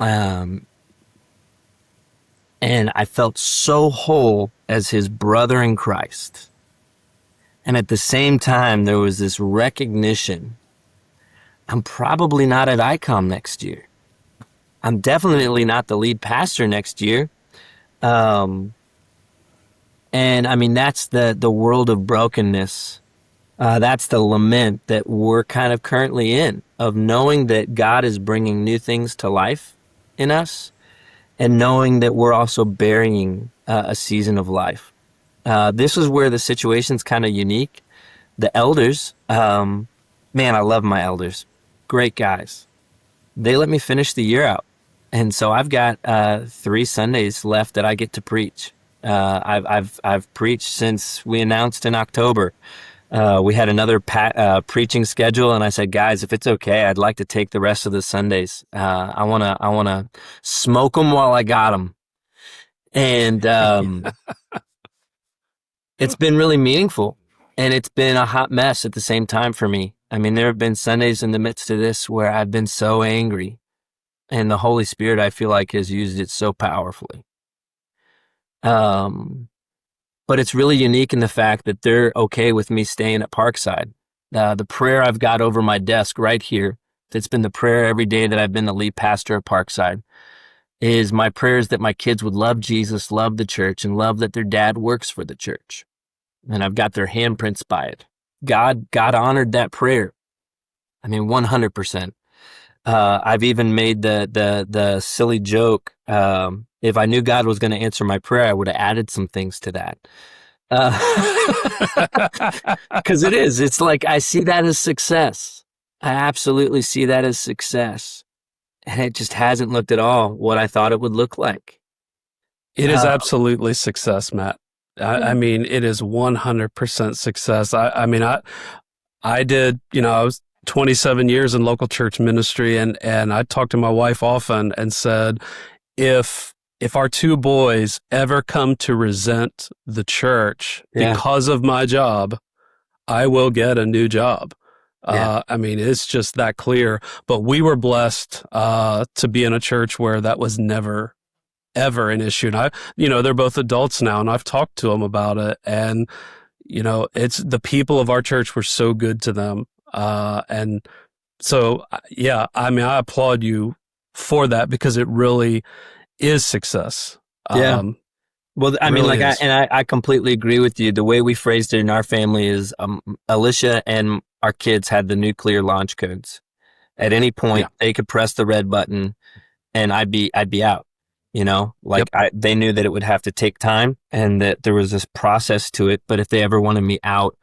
And I felt so whole as his brother in Christ. And at the same time, there was this recognition, I'm probably not at ICOM next year. I'm definitely not the lead pastor next year. And I mean, that's the world of brokenness. That's the lament that we're kind of currently in, of knowing that God is bringing new things to life in us, and knowing that we're also burying a season of life. This is where the situation's kind of unique. The elders, man, I love my elders. Great guys. They let me finish the year out. And so I've got 3 Sundays left that I get to preach. I've preached since we announced in October. We had another preaching schedule, and I said, guys, if it's okay, I'd like to take the rest of the Sundays. I wanna smoke them while I got them. And it's been really meaningful, and it's been a hot mess at the same time for me. I mean, there have been Sundays in the midst of this where I've been so angry, and the Holy Spirit, I feel like, has used it so powerfully. But it's really unique in the fact that they're okay with me staying at Parkside. The prayer I've got over my desk right here, that's been the prayer every day that I've been the lead pastor at Parkside, is my prayers that my kids would love Jesus, love the church, and love that their dad works for the church. And I've got their handprints by it. God honored that prayer. I mean, 100%. I've even made the silly joke. If I knew God was going to answer my prayer, I would have added some things to that. Because it's like, I see that as success. I absolutely see that as success. And it just hasn't looked at all what I thought it would look like. It is absolutely success, Matt. I mean, it is 100% success. I mean, I did, I was 27 years in local church ministry, and I talked to my wife often and said, if our 2 boys ever come to resent the church because of my job, I will get a new job. I mean, it's just that clear. But we were blessed to be in a church where that was never ever an issue. And they're both adults now, and I've talked to them about it. And, it's the people of our church were so good to them. And so, yeah, I mean, I applaud you for that because it really is success. Yeah. Well, I mean, really I completely agree with you. The way we phrased it in our family is Alicia and our kids had the nuclear launch codes. At any point, they could press the red button and I'd be out, they knew that it would have to take time and that there was this process to it. But if they ever wanted me out,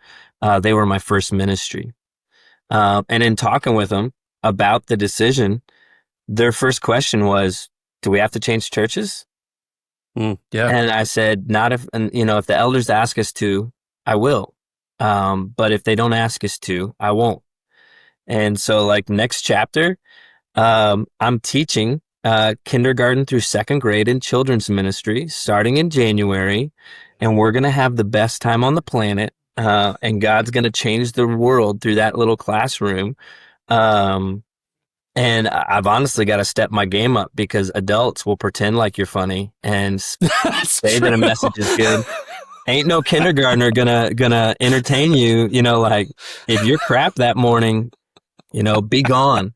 they were my first ministry. And in talking with them about the decision, their first question was, do we have to change churches? Yeah. And I said, not if, and if the elders ask us to, I will. But if they don't ask us to, I won't. And so next chapter, I'm teaching kindergarten through second grade in children's ministry starting in January. And we're going to have the best time on the planet. And God's going to change the world through that little classroom. And I've honestly got to step my game up because adults will pretend like you're funny and say that a message is good. Ain't no kindergartner gonna entertain you. If you're crap that morning, be gone.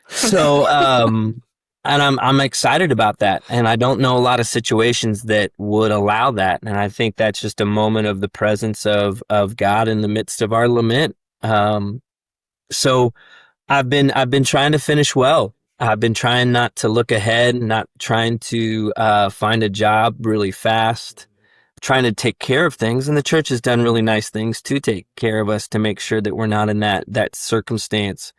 So, and I'm excited about that. And I don't know a lot of situations that would allow that. And I think that's just a moment of the presence of God in the midst of our lament. So I've been trying to finish well. I've been trying not to look ahead, not trying to find a job really fast, trying to take care of things. And the church has done really nice things to take care of us to make sure that we're not in that circumstance.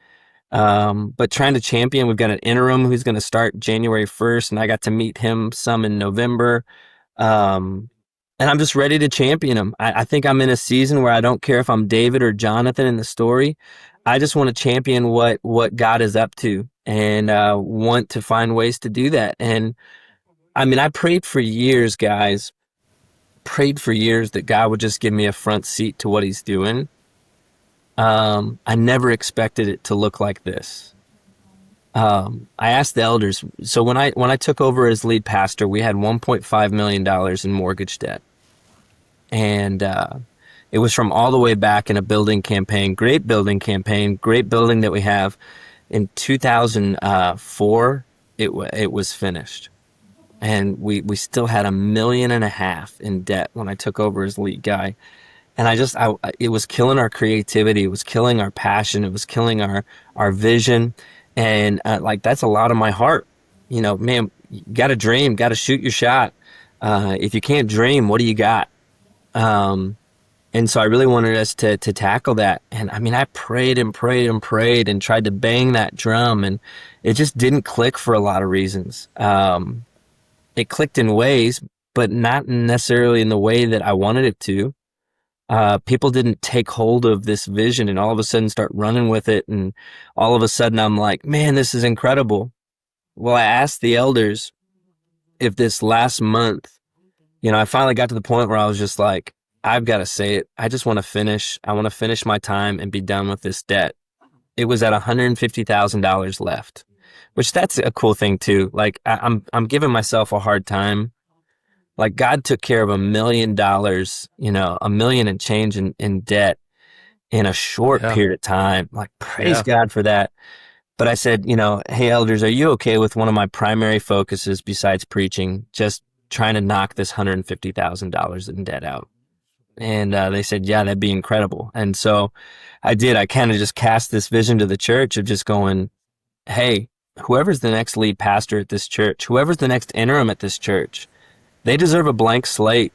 But trying to champion, we've got an interim who's going to start January 1st, and I got to meet him some in November. And I'm just ready to champion him. I think I'm in a season where I don't care if I'm David or Jonathan in the story. I just want to champion what God is up to and want to find ways to do that. And I mean, I prayed for years, guys, that God would just give me a front seat to what he's doing. I never expected it to look like this. I asked the elders. So when I took over as lead pastor, we had $1.5 million in mortgage debt. And it was from all the way back in a building campaign, great building that we have. In 2004, it was finished. And we still had $1.5 million in debt when I took over as lead guy. And it was killing our creativity. It was killing our passion. It was killing our vision. And that's a lot of my heart. Man, you got to dream, got to shoot your shot. If you can't dream, what do you got? And so I really wanted us to tackle that. And I mean, I prayed and prayed and prayed and tried to bang that drum, and it just didn't click for a lot of reasons. It clicked in ways, but not necessarily in the way that I wanted it to. People didn't take hold of this vision and all of a sudden start running with it. And all of a sudden I'm like, man, this is incredible. Well, I asked the elders if this last month, I finally got to the point where I was just like, I've got to say it. I just want to finish. I want to finish my time and be done with this debt. It was at $150,000 left, which that's a cool thing too. I'm giving myself a hard time. God took care of $1 million, $1 million and change in debt in a short period of time. Praise God for that. But I said, hey, elders, are you okay with one of my primary focuses besides preaching, just trying to knock this $150,000 in debt out? And they said, yeah, that'd be incredible. And so I did. I kind of just cast this vision to the church of just going, hey, whoever's the next lead pastor at this church, whoever's the next interim at this church, they deserve a blank slate.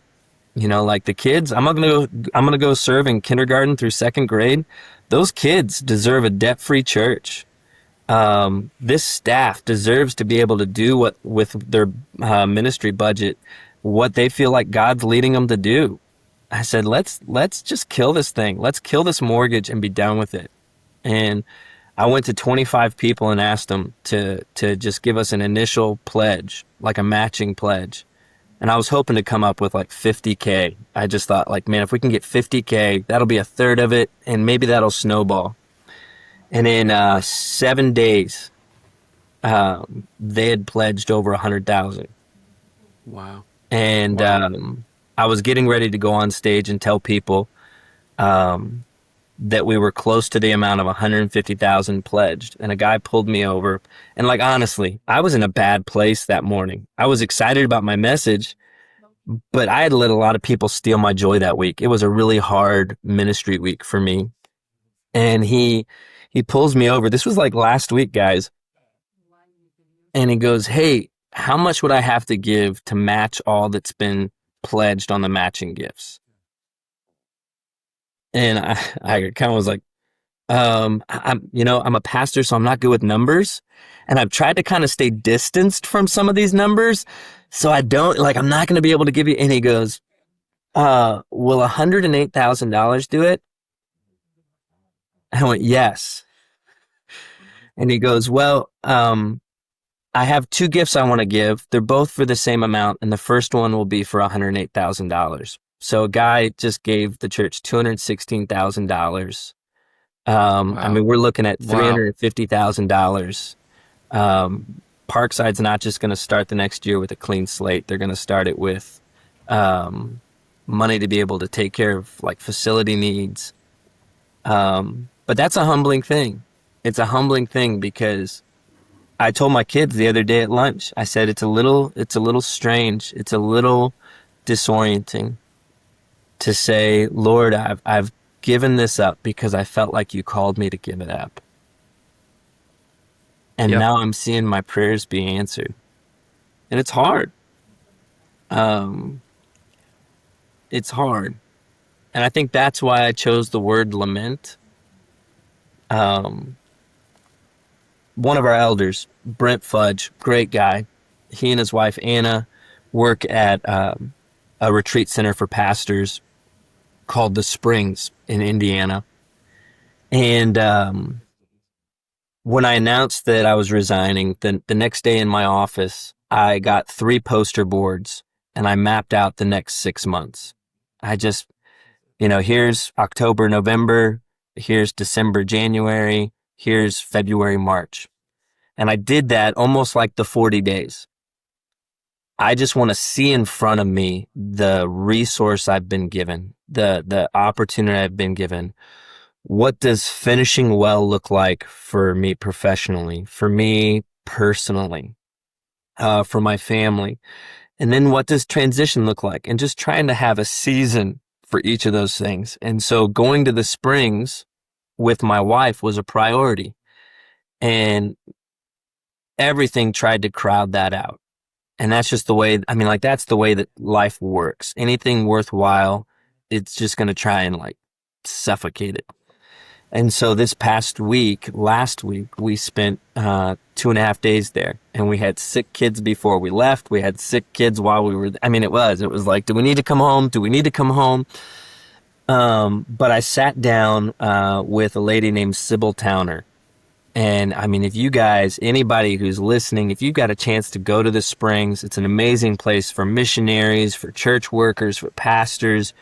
The kids, I'm gonna go serve in kindergarten through second grade. Those kids deserve a debt-free church. This staff deserves to be able to do what with their ministry budget, what they feel like God's leading them to do. I said, let's just kill this thing. Let's kill this mortgage and be done with it. And I went to 25 people and asked them to just give us an initial pledge, like a matching pledge. And I was hoping to come up with $50K. I just thought man, if we can get $50K, that'll be a third of it, and maybe that'll snowball. And in 7 days, they had pledged over $100,000. Wow. And I was getting ready to go on stage and tell people that we were close to the amount of 150,000 pledged. And a guy pulled me over. And like, honestly, I was in a bad place that morning. I was excited about my message, but I had let a lot of people steal my joy that week. It was a really hard ministry week for me. And he pulls me over. This was like last week, guys. And he goes, "Hey, how much would I have to give to match all that's been pledged on the matching gifts?" And I kind of was like, I'm a pastor, so I'm not good with numbers. And I've tried to kind of stay distanced from some of these numbers. So I'm not going to be able to give you. And he goes, will $108,000 do it? I went, yes. And he goes, well, I have two gifts I want to give. They're both for the same amount. And the first one will be for $108,000. So a guy just gave the church $216,000. Wow. I mean, we're looking at $350,000. Parkside's not just going to start the next year with a clean slate. They're going to start it with money to be able to take care of like facility needs. But that's a humbling thing. It's a humbling thing because I told my kids the other day at lunch, I said, it's a little strange. It's a little disorienting to say, Lord, I've given this up because I felt like you called me to give it up. And now I'm seeing my prayers be answered. And it's hard. It's hard. And I think that's why I chose the word lament. One of our elders, Brent Fudge, great guy. He and his wife, Anna, work at a retreat center for pastors called The Springs in Indiana. And when I announced that I was resigning, the next day in my office, I got 3 poster boards and I mapped out the next 6 months. I just, here's October, November, here's December, January, here's February, March. And I did that almost like the 40 days. I just want to see in front of me the resource I've been given, the opportunity I've been given. What does finishing well look like for me professionally, for me personally, for my family? And then what does transition look like? And just trying to have a season for each of those things. And so going to the Springs with my wife was a priority. And everything tried to crowd that out. And that's just the way, that's the way that life works. Anything worthwhile, it's just going to try and suffocate it. And so this last week, we spent 2.5 days there, and we had sick kids before we left. We had sick kids while we were, it was like, do we need to come home? Do we need to come home? But I sat down with a lady named Sybil Towner. And if you guys, anybody who's listening, if you've got a chance to go to the Springs, it's an amazing place for missionaries, for church workers, for pastors,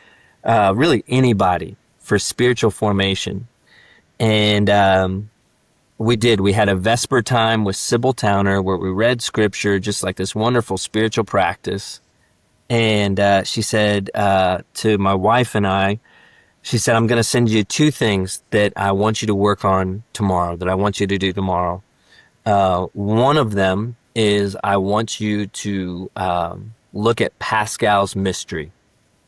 really anybody, for spiritual formation. And we had a Vesper time with Sybil Towner where we read scripture, just like this wonderful spiritual practice. And she said to my wife and I, she said, I'm going to send you 2 things that I want you to work on tomorrow, that I want you to do tomorrow. One of them is I want you to look at Pascal's mystery.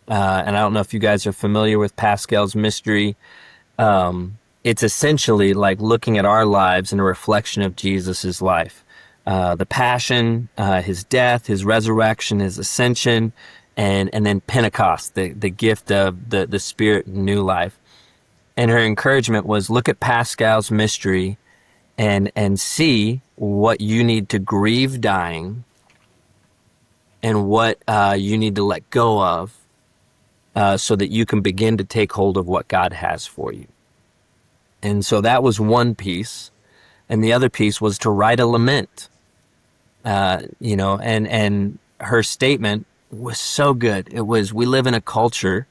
And I don't know if you guys are familiar with Pascal's mystery. It's essentially like looking at our lives in a reflection of Jesus's life. The passion, his death, his resurrection, his ascension, and then Pentecost, the gift of the Spirit and new life. And her encouragement was look at Pascal's mystery and see what you need to grieve dying and what you need to let go of so that you can begin to take hold of what God has for you. And so that was one piece. And the other piece was to write a lament, and her statement was so good. It was, we live in a culture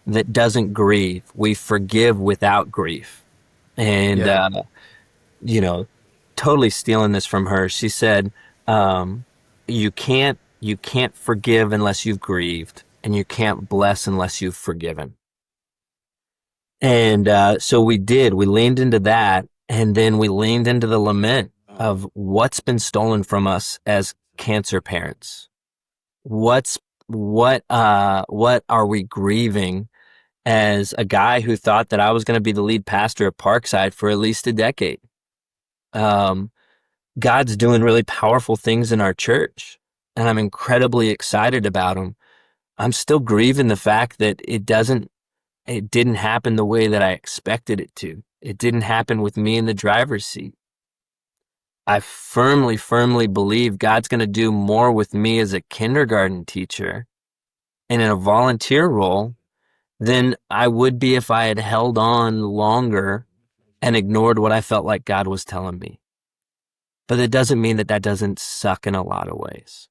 that doesn't grieve. We forgive without grief. And, totally stealing this from her. She said, you can't you can't forgive unless you've grieved, and you can't bless unless you've forgiven. And so we leaned into that, and then we leaned into the lament of what's been stolen from us as cancer parents. What are we grieving as a guy who thought that I was going to be the lead pastor at Parkside for at least a decade? God's doing really powerful things in our church, and I'm incredibly excited about them. I'm still grieving the fact that it didn't happen the way that I expected it to. It didn't happen with me in the driver's seat. I firmly, firmly believe God's going to do more with me as a kindergarten teacher and in a volunteer role than I would be if I had held on longer and ignored what I felt like God was telling me. But it doesn't mean that doesn't suck in a lot of ways.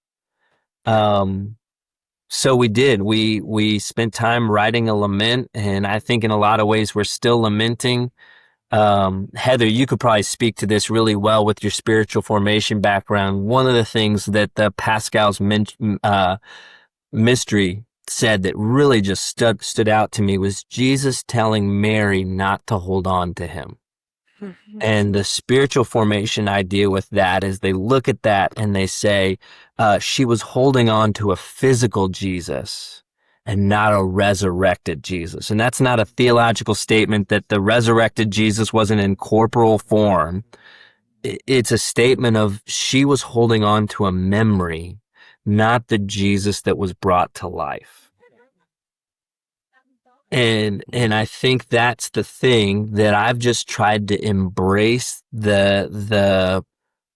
So we did. We spent time writing a lament, and I think in a lot of ways we're still lamenting. Heather, you could probably speak to this really well with your spiritual formation background. One of the things that the Pascal's mystery said that really just stood out to me was Jesus telling Mary not to hold on to him. And the spiritual formation idea with that is they look at that and they say she was holding on to a physical Jesus and not a resurrected Jesus. And that's not a theological statement that the resurrected Jesus wasn't in corporal form. It's a statement of she was holding on to a memory, not the Jesus that was brought to life. And I think that's the thing that I've just tried to embrace, the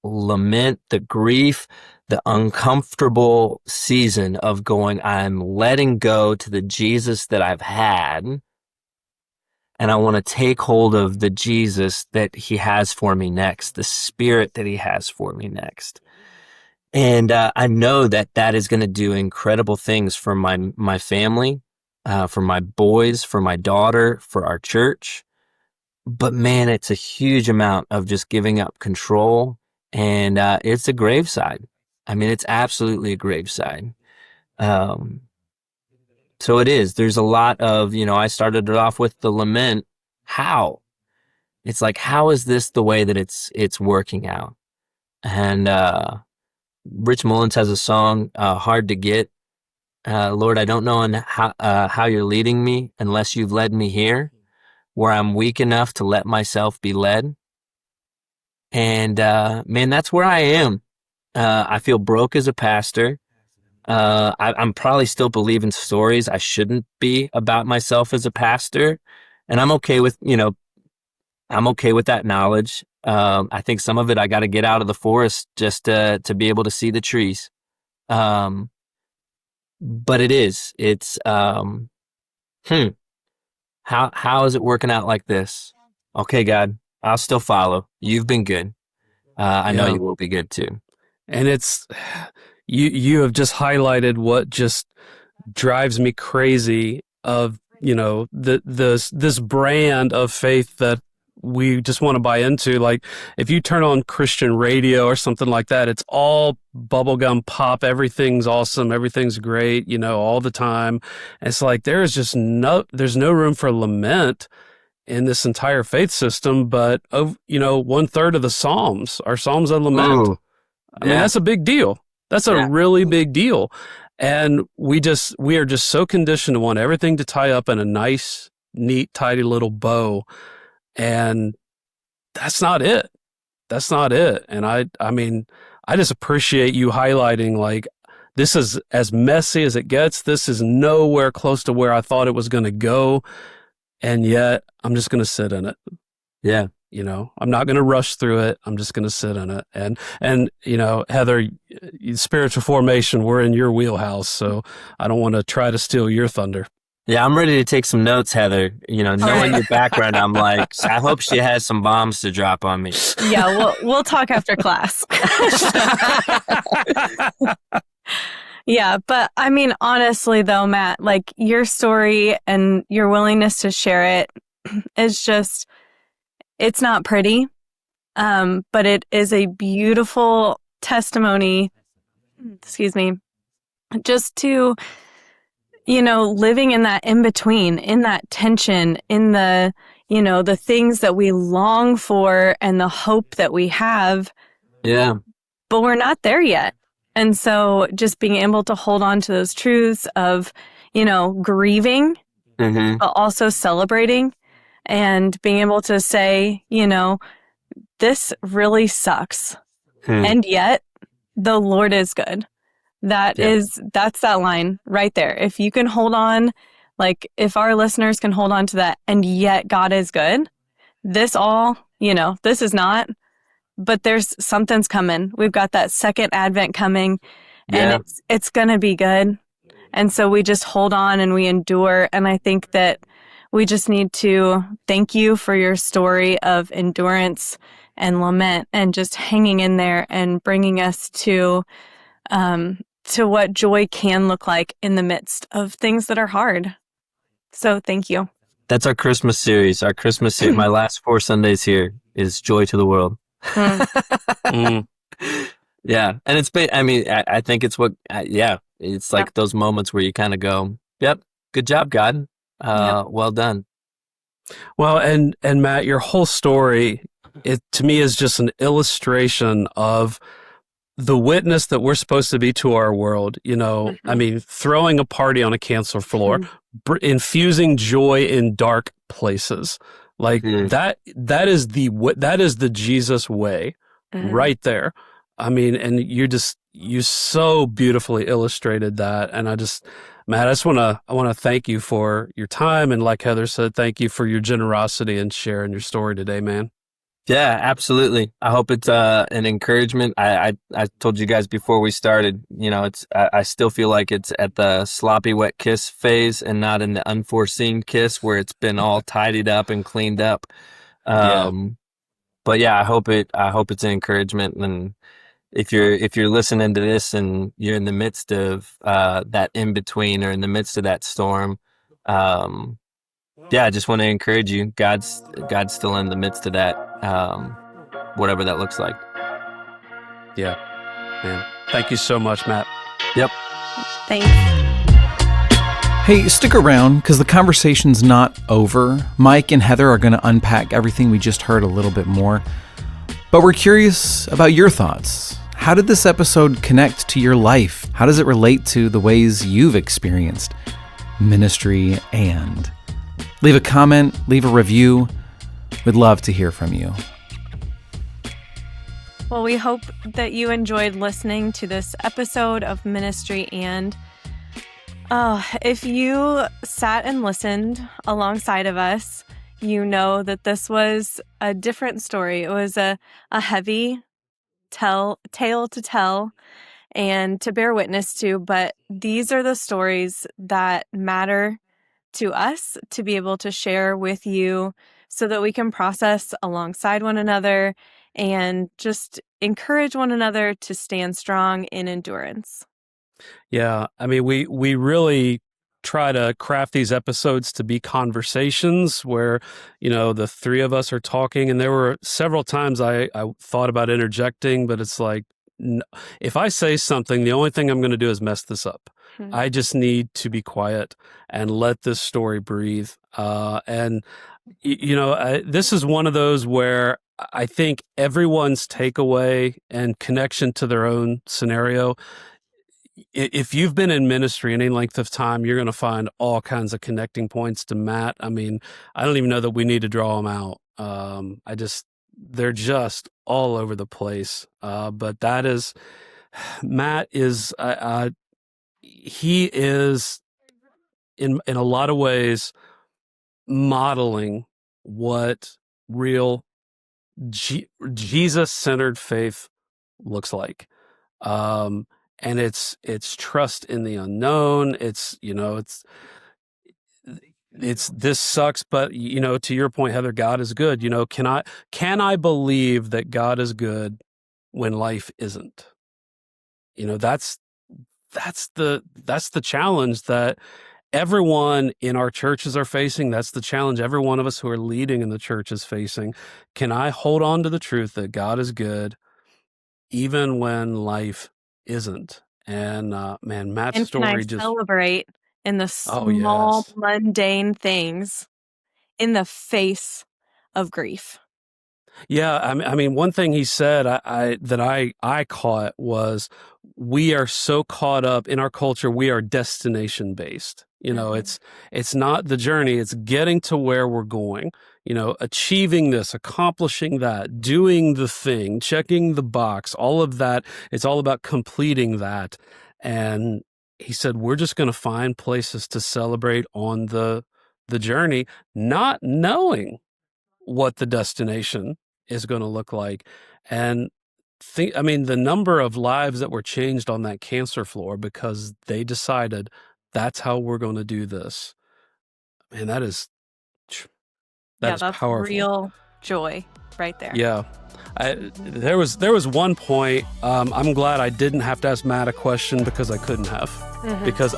lament, the grief, the uncomfortable season of going, I'm letting go to the Jesus that I've had, and I want to take hold of the Jesus that he has for me next, the Spirit that he has for me next. And I know that is going to do incredible things for my family, for my boys, for my daughter, for our church. But man, it's a huge amount of just giving up control, and it's a graveside. I mean, it's absolutely a graveside. So it is. There's a lot of, I started it off with the lament. How? It's like, how is this the way that it's working out? And Rich Mullins has a song, Hard to Get. Lord, I don't know how you're leading me unless you've led me here, where I'm weak enough to let myself be led. And man, that's where I am. I feel broke as a pastor. I'm probably still believing stories I shouldn't be about myself as a pastor. And I'm okay with, I'm okay with that knowledge. I think some of it I got to get out of the forest just to be able to see the trees. But it's how is it working out like this? Okay, God, I'll still follow. You've been good. I know you will be good too. And it's, you have just highlighted what just drives me crazy of, this brand of faith that we just want to buy into. Like, if you turn on Christian radio or something like that, it's all bubblegum pop. Everything's awesome. Everything's great, all the time. It's like, there's no room for lament in this entire faith system, but 1/3 of the Psalms are Psalms of lament. Ooh, I mean, that's a big deal. That's a really big deal. And we are just so conditioned to want everything to tie up in a nice, neat, tidy little bow. And that's not it. That's not it. And I mean, I just appreciate you highlighting, like, this is as messy as it gets. This is nowhere close to where I thought it was going to go. And yet I'm just going to sit in it. Yeah. I'm not going to rush through it. I'm just going to sit in it. And Heather, spiritual formation, we're in your wheelhouse. So I don't want to try to steal your thunder. Yeah, I'm ready to take some notes, Heather. Knowing your background, I'm like, I hope she has some bombs to drop on me. Yeah, we'll talk after class. Yeah, but I mean, honestly though, Matt, like, your story and your willingness to share it is just, it's not pretty, but it is a beautiful testimony, just to, living in that in between, in that tension, in the, the things that we long for and the hope that we have. Yeah. But we're not there yet. And so just being able to hold on to those truths of, grieving, but also celebrating, and being able to say, this really sucks. And yet the Lord is good. That's that line right there. If you can hold on, like if our listeners can hold on to that, and yet God is good, this is not, but there's something's coming. We've got that second advent coming, and it's going to be good. And so we just hold on and we endure. And I think that we just need to thank you for your story of endurance and lament and just hanging in there and bringing us to what joy can look like in the midst of things that are hard. So thank you. That's our Christmas series. My last 4 Sundays here is Joy to the World. Yeah. And it's been, I think it's it's like those moments where you kind of go, yep, good job, God. Well done. Well, and Matt, your whole story, it to me is just an illustration of the witness that we're supposed to be to our world. Throwing a party on a cancer floor, infusing joy in dark places. Like that is the Jesus way right there. And you so beautifully illustrated that. And Matt, I want to thank you for your time. And like Heather said, thank you for your generosity and sharing your story today, man. Yeah, absolutely. I hope it's an encouragement. I told you guys before we started, I still feel like it's at the sloppy wet kiss phase and not in the unforeseen kiss where it's been all tidied up and cleaned up. But yeah, I hope it's an encouragement. And if you're listening to this and you're in the midst of that in between or in the midst of that storm, I just want to encourage you. God's still in the midst of that, whatever that looks like. Yeah, man. Thank you so much, Matt. Yep. Thanks. Hey, stick around because the conversation's not over. Mike and Heather are going to unpack everything we just heard a little bit more. But we're curious about your thoughts. How did this episode connect to your life? How does it relate to the ways you've experienced ministry? And leave a comment, leave a review. We'd love to hear from you. Well, we hope that you enjoyed listening to this episode of Ministry. And if you sat and listened alongside of us, you know that this was a different story. It was a heavy tale to tell and to bear witness to, but these are the stories that matter to us to be able to share with you so that we can process alongside one another and just encourage one another to stand strong in endurance. Yeah, we really try to craft these episodes to be conversations where, the three of us are talking. And there were several times I thought about interjecting, but it's like, if I say something, the only thing I'm going to do is mess this up. I just need to be quiet and let this story breathe. This is one of those where I think everyone's takeaway and connection to their own scenario, if you've been in ministry any length of time, you're going to find all kinds of connecting points to Matt. I don't even know that we need to draw them out. They're just all over the place. But Matt is, he is in a lot of ways modeling what real Jesus-centered faith looks like. And it's trust in the unknown. It's this sucks, but to your point, Heather, God is good. Can I believe that God is good when life isn't? That's the challenge that everyone in our churches are facing. That's the challenge every one of us who are leading in the church is facing. Can I hold on to the truth that God is good even when life isn't? And man, Matt's And can I story just celebrate in the small, mundane things in the face of grief? Yeah, I mean, one thing he said I caught was, we are so caught up in our culture. We are destination based. You know, it's not the journey. It's getting to where we're going. You know, achieving this, accomplishing that, doing the thing, checking the box, all of that. It's all about completing that. And he said, we're just going to find places to celebrate on the journey, not knowing what the destination is going to look like. And I mean, the number of lives that were changed on that cancer floor because they decided that's how we're going to do this. Man, that is that's powerful. Real joy right there. Yeah. There was one point, I'm glad I didn't have to ask Matt a question, because I couldn't have, because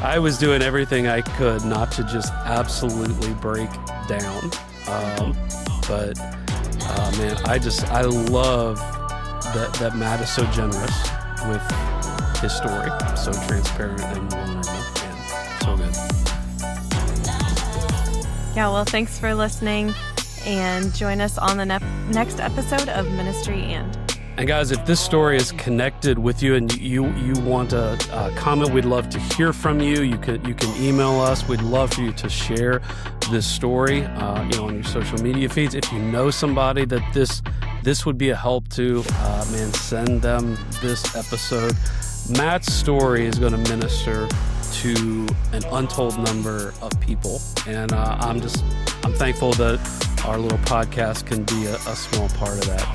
I was doing everything I could not to just absolutely break down. But man, I love that Matt is so generous with his story, so transparent and vulnerable, and so good. Yeah, well, thanks for listening, and join us on the next episode of Ministry And. And guys, if this story is connected with you and you want to comment, we'd love to hear from you. You can email us. We'd love for you to share this story, on your social media feeds. If you know somebody that this would be a help to, man, send them this episode. Matt's story is going to minister to an untold number of people, and I'm thankful that our little podcast can be a small part of that.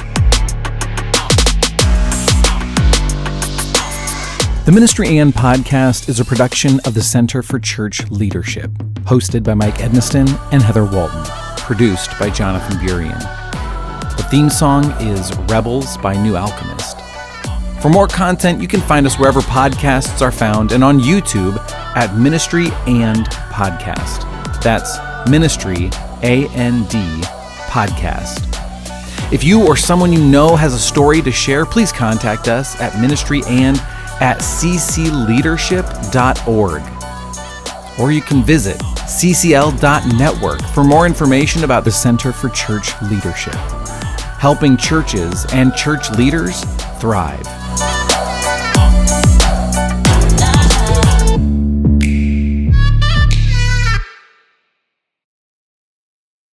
The Ministry And podcast is a production of the Center for Church Leadership, hosted by Mike Edmiston and Heather Walton, produced by Jonathan Burian. The theme song is Rebels by New Alchemist. For more content, you can find us wherever podcasts are found and on YouTube at Ministry And Podcast. That's Ministry AND Podcast. If you or someone you know has a story to share, please contact us at ministryand@ccleadership.org. Or you can visit ccl.network for more information about the Center for Church Leadership, helping churches and church leaders thrive.